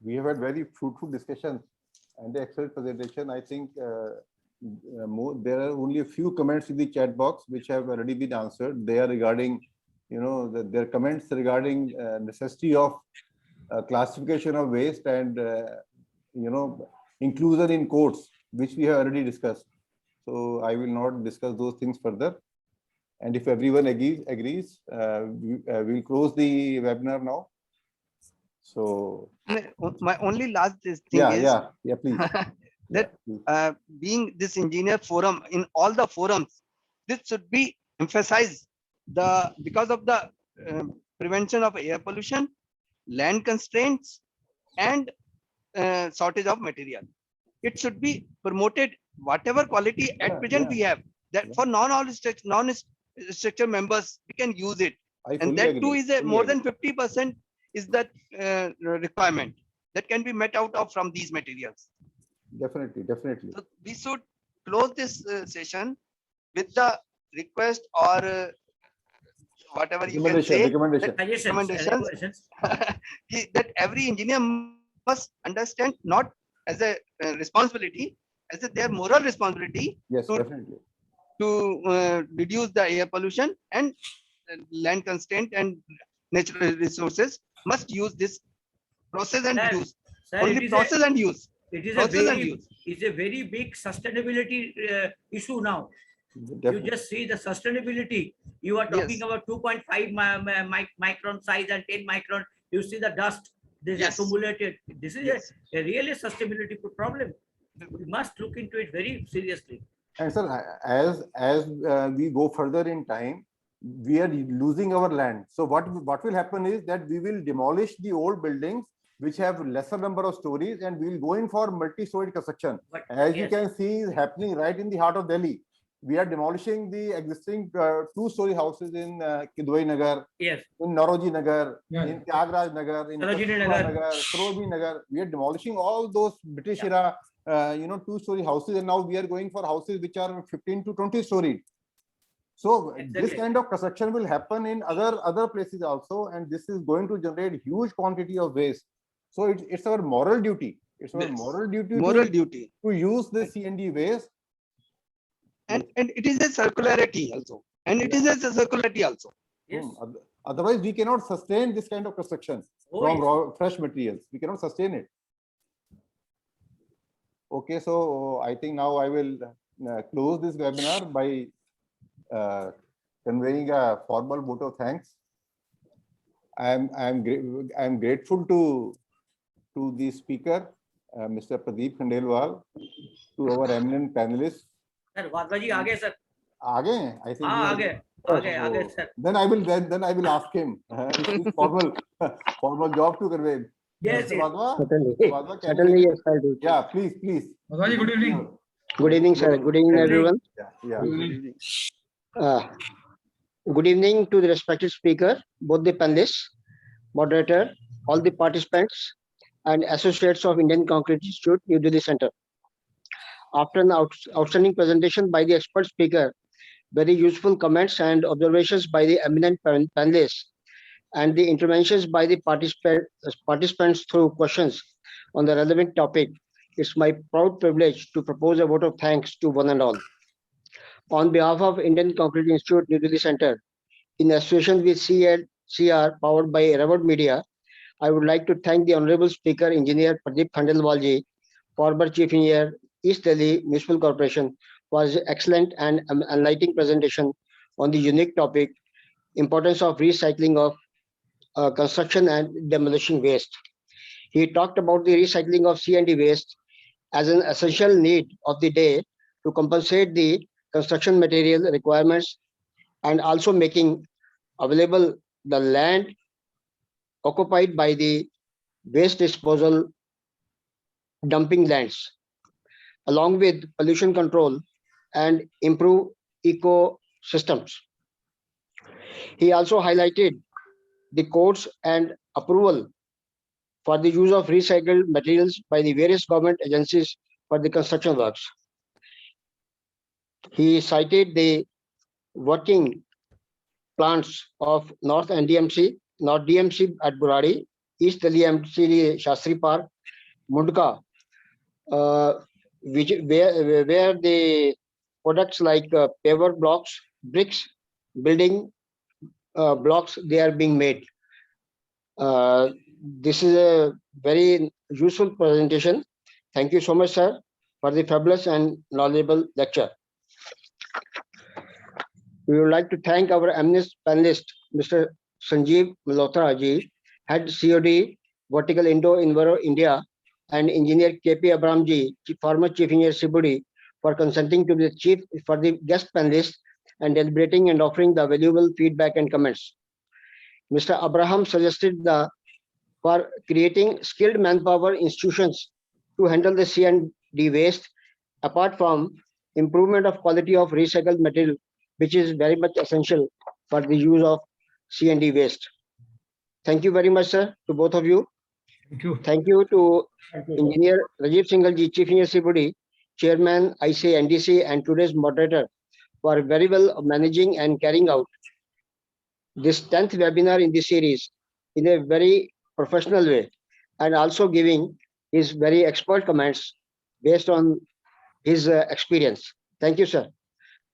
we have had very fruitful discussions and the excellent presentation. I think there are only a few comments in the chat box which have already been answered. They are regarding, their comments regarding necessity of classification of waste and inclusion in codes, which we have already discussed. So I will not discuss those things further. And if everyone agrees, we'll close the webinar now. So My only last this thing is please. that Please. being this engineer forum in all the forums, this should be emphasized because of the prevention of air pollution, land constraints, and shortage of material. It should be promoted whatever quality at present we have, that for non-structure members we can use it, I and fully that agree. too is a Fully more agree. than 50% is that requirement that can be met out of from these materials. Definitely, definitely. So we should close this session with the request or whatever you can say, Recommendation. recommendations that every engineer must understand, not as a responsibility, as their moral responsibility Yes, to- definitely. to reduce the air pollution and land constraint and natural resources must use this process and Sir, use. Sir, Only process and use. it is Process and use. it's a very big sustainability issue now. You Definitely. just see the sustainability. You are talking Yes. about 2.5 micron size and 10 micron. You see the dust, this Yes. accumulated. This is Yes. a really sustainability problem. We must look into it very seriously. And sir, as we go further in time, we are losing our land. So what will happen is that we will demolish the old buildings which have lesser number of stories, and we will go in for multi-storied construction. But As you yes, can see, is happening right in the heart of Delhi. We are demolishing the existing two-story houses in Kidwai Nagar, yes, in Nauroji Nagar, Yeah, in Tyagaraja Nagar, in Sarojini Kasturi Nagar. Nagar, Sarojini Nagar. We are demolishing all those British era, two-story houses, and now we are going for houses which are 15 to 20 story. So this Exactly. kind of construction will happen in other places also, and this is going to generate huge quantity of waste. So it's our moral duty. It's our Yes. moral duty Moral duty. to use the C&D waste. And it is a circularity also. And it is a circularity also. yes. Otherwise, we cannot sustain this kind of construction Oh, from yes. raw, fresh materials. We cannot sustain it. Okay, so I think now I will close this webinar by conveying a formal vote of thanks. I'm grateful to the speaker, Mr. Pradeep Khandelwal, to our eminent panelists. Sir, Vadva ji, आगे sir. Aage, I think. हाँ, we आगे, are- आगे sir. Then I will ask him. It's his formal job to convey. Yes, Mr. yes. Vadva? Certainly. Vadva, can you Certainly, hear yes, I do. me? Yeah, please. Madhvaji, good evening. Good evening, sir. Good evening, Good evening. everyone. Yeah. Good evening to the respected speaker, both the panelists, moderator, all the participants, and associates of Indian Concrete Institute, New Delhi Center. After an outstanding presentation by the expert speaker, very useful comments and observations by the eminent panelists, and the interventions by the participants through questions on the relevant topic, it's my proud privilege to propose a vote of thanks to one and all. On behalf of Indian Concrete Institute, New Delhi Center, in association with CR powered by Revod Media, I would like to thank the Honorable Speaker, Engineer Pradeep Khandelwalji, former Chief Engineer, East Delhi Municipal Corporation, for his excellent and enlightening presentation on the unique topic, importance of recycling of construction and demolition waste. He talked about the recycling of C&D waste as an essential need of the day to compensate the construction material requirements, and also making available the land occupied by the waste disposal dumping lands, along with pollution control and improve ecosystems. He also highlighted the codes and approval for the use of recycled materials by the various government agencies for the construction works. He cited the working plants of North DMC at Burari, East Delhi MC Shastri Park, Mundka, where the products like paver blocks, bricks, building blocks, they are being made. This is a very useful presentation. Thank you so much, sir, for the fabulous and knowledgeable lecture. We would like to thank our eminent panelist, Mr. Sanjeev Malhotra ji, Head COD, Vertical Indo-Enviro India, and Engineer KP Abramji, former Chief Engineer Sibudi, for consenting to the chief for the guest panelists and deliberating and offering the valuable feedback and comments. Mr. Abraham suggested for creating skilled manpower institutions to handle the C&D waste, apart from improvement of quality of recycled material, which is very much essential for the use of C&D waste. Thank you very much, sir, to both of you. Thank you. Thank you to Engineer Rajiv Singhal, Chief Engineer Sibudi, Chairman, ICA NDC, and today's moderator for very well managing and carrying out this 10th webinar in this series in a very professional way, and also giving his very expert comments based on his experience. Thank you, sir.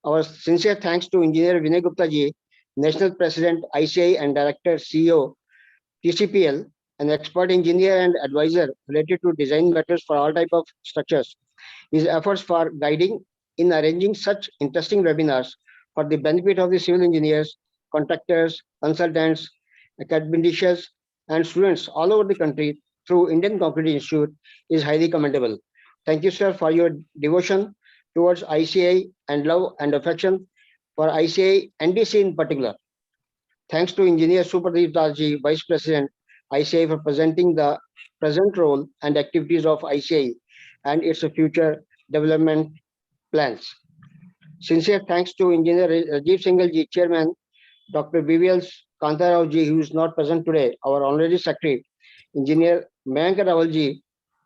Our sincere thanks to Engineer Vinay Gupta ji, National President, ICI, and Director, CEO, TCPL, an expert engineer and advisor related to design matters for all type of structures. His efforts for guiding in arranging such interesting webinars for the benefit of the civil engineers, contractors, consultants, academicians, and students all over the country through Indian Concrete Institute is highly commendable. Thank you, sir, for your devotion towards ICI and love and affection for ICI NDC in particular. Thanks to Engineer Supradeep Das ji, Vice President, ICI, for presenting the present role and activities of ICI and its future development plans. Sincere thanks to Engineer Rajiv Singhal ji, Chairman, Dr. BVL Kantarao ji, who is not present today, our Honorary Secretary, Engineer Mayank Rawal ji,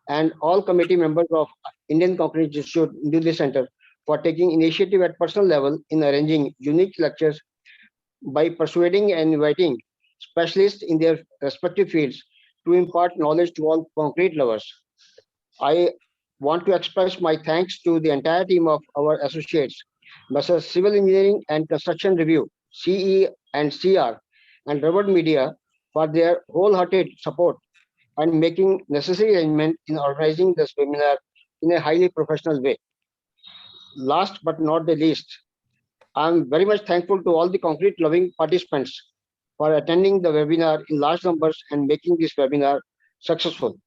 and all committee members of Indian Concrete Institute New Delhi Center for taking initiative at personal level in arranging unique lectures by persuading and inviting specialists in their respective fields to impart knowledge to all concrete lovers. I want to express my thanks to the entire team of our associates, Messrs. Civil Engineering and Construction Review, CE and CR, and Revod Media for their wholehearted support and making necessary arrangement in organizing this webinar in a highly professional way. Last but not the least, I'm very much thankful to all the concrete loving participants for attending the webinar in large numbers and making this webinar successful.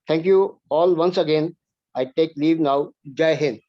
Thank you all once again. I take leave now. Jai Hind.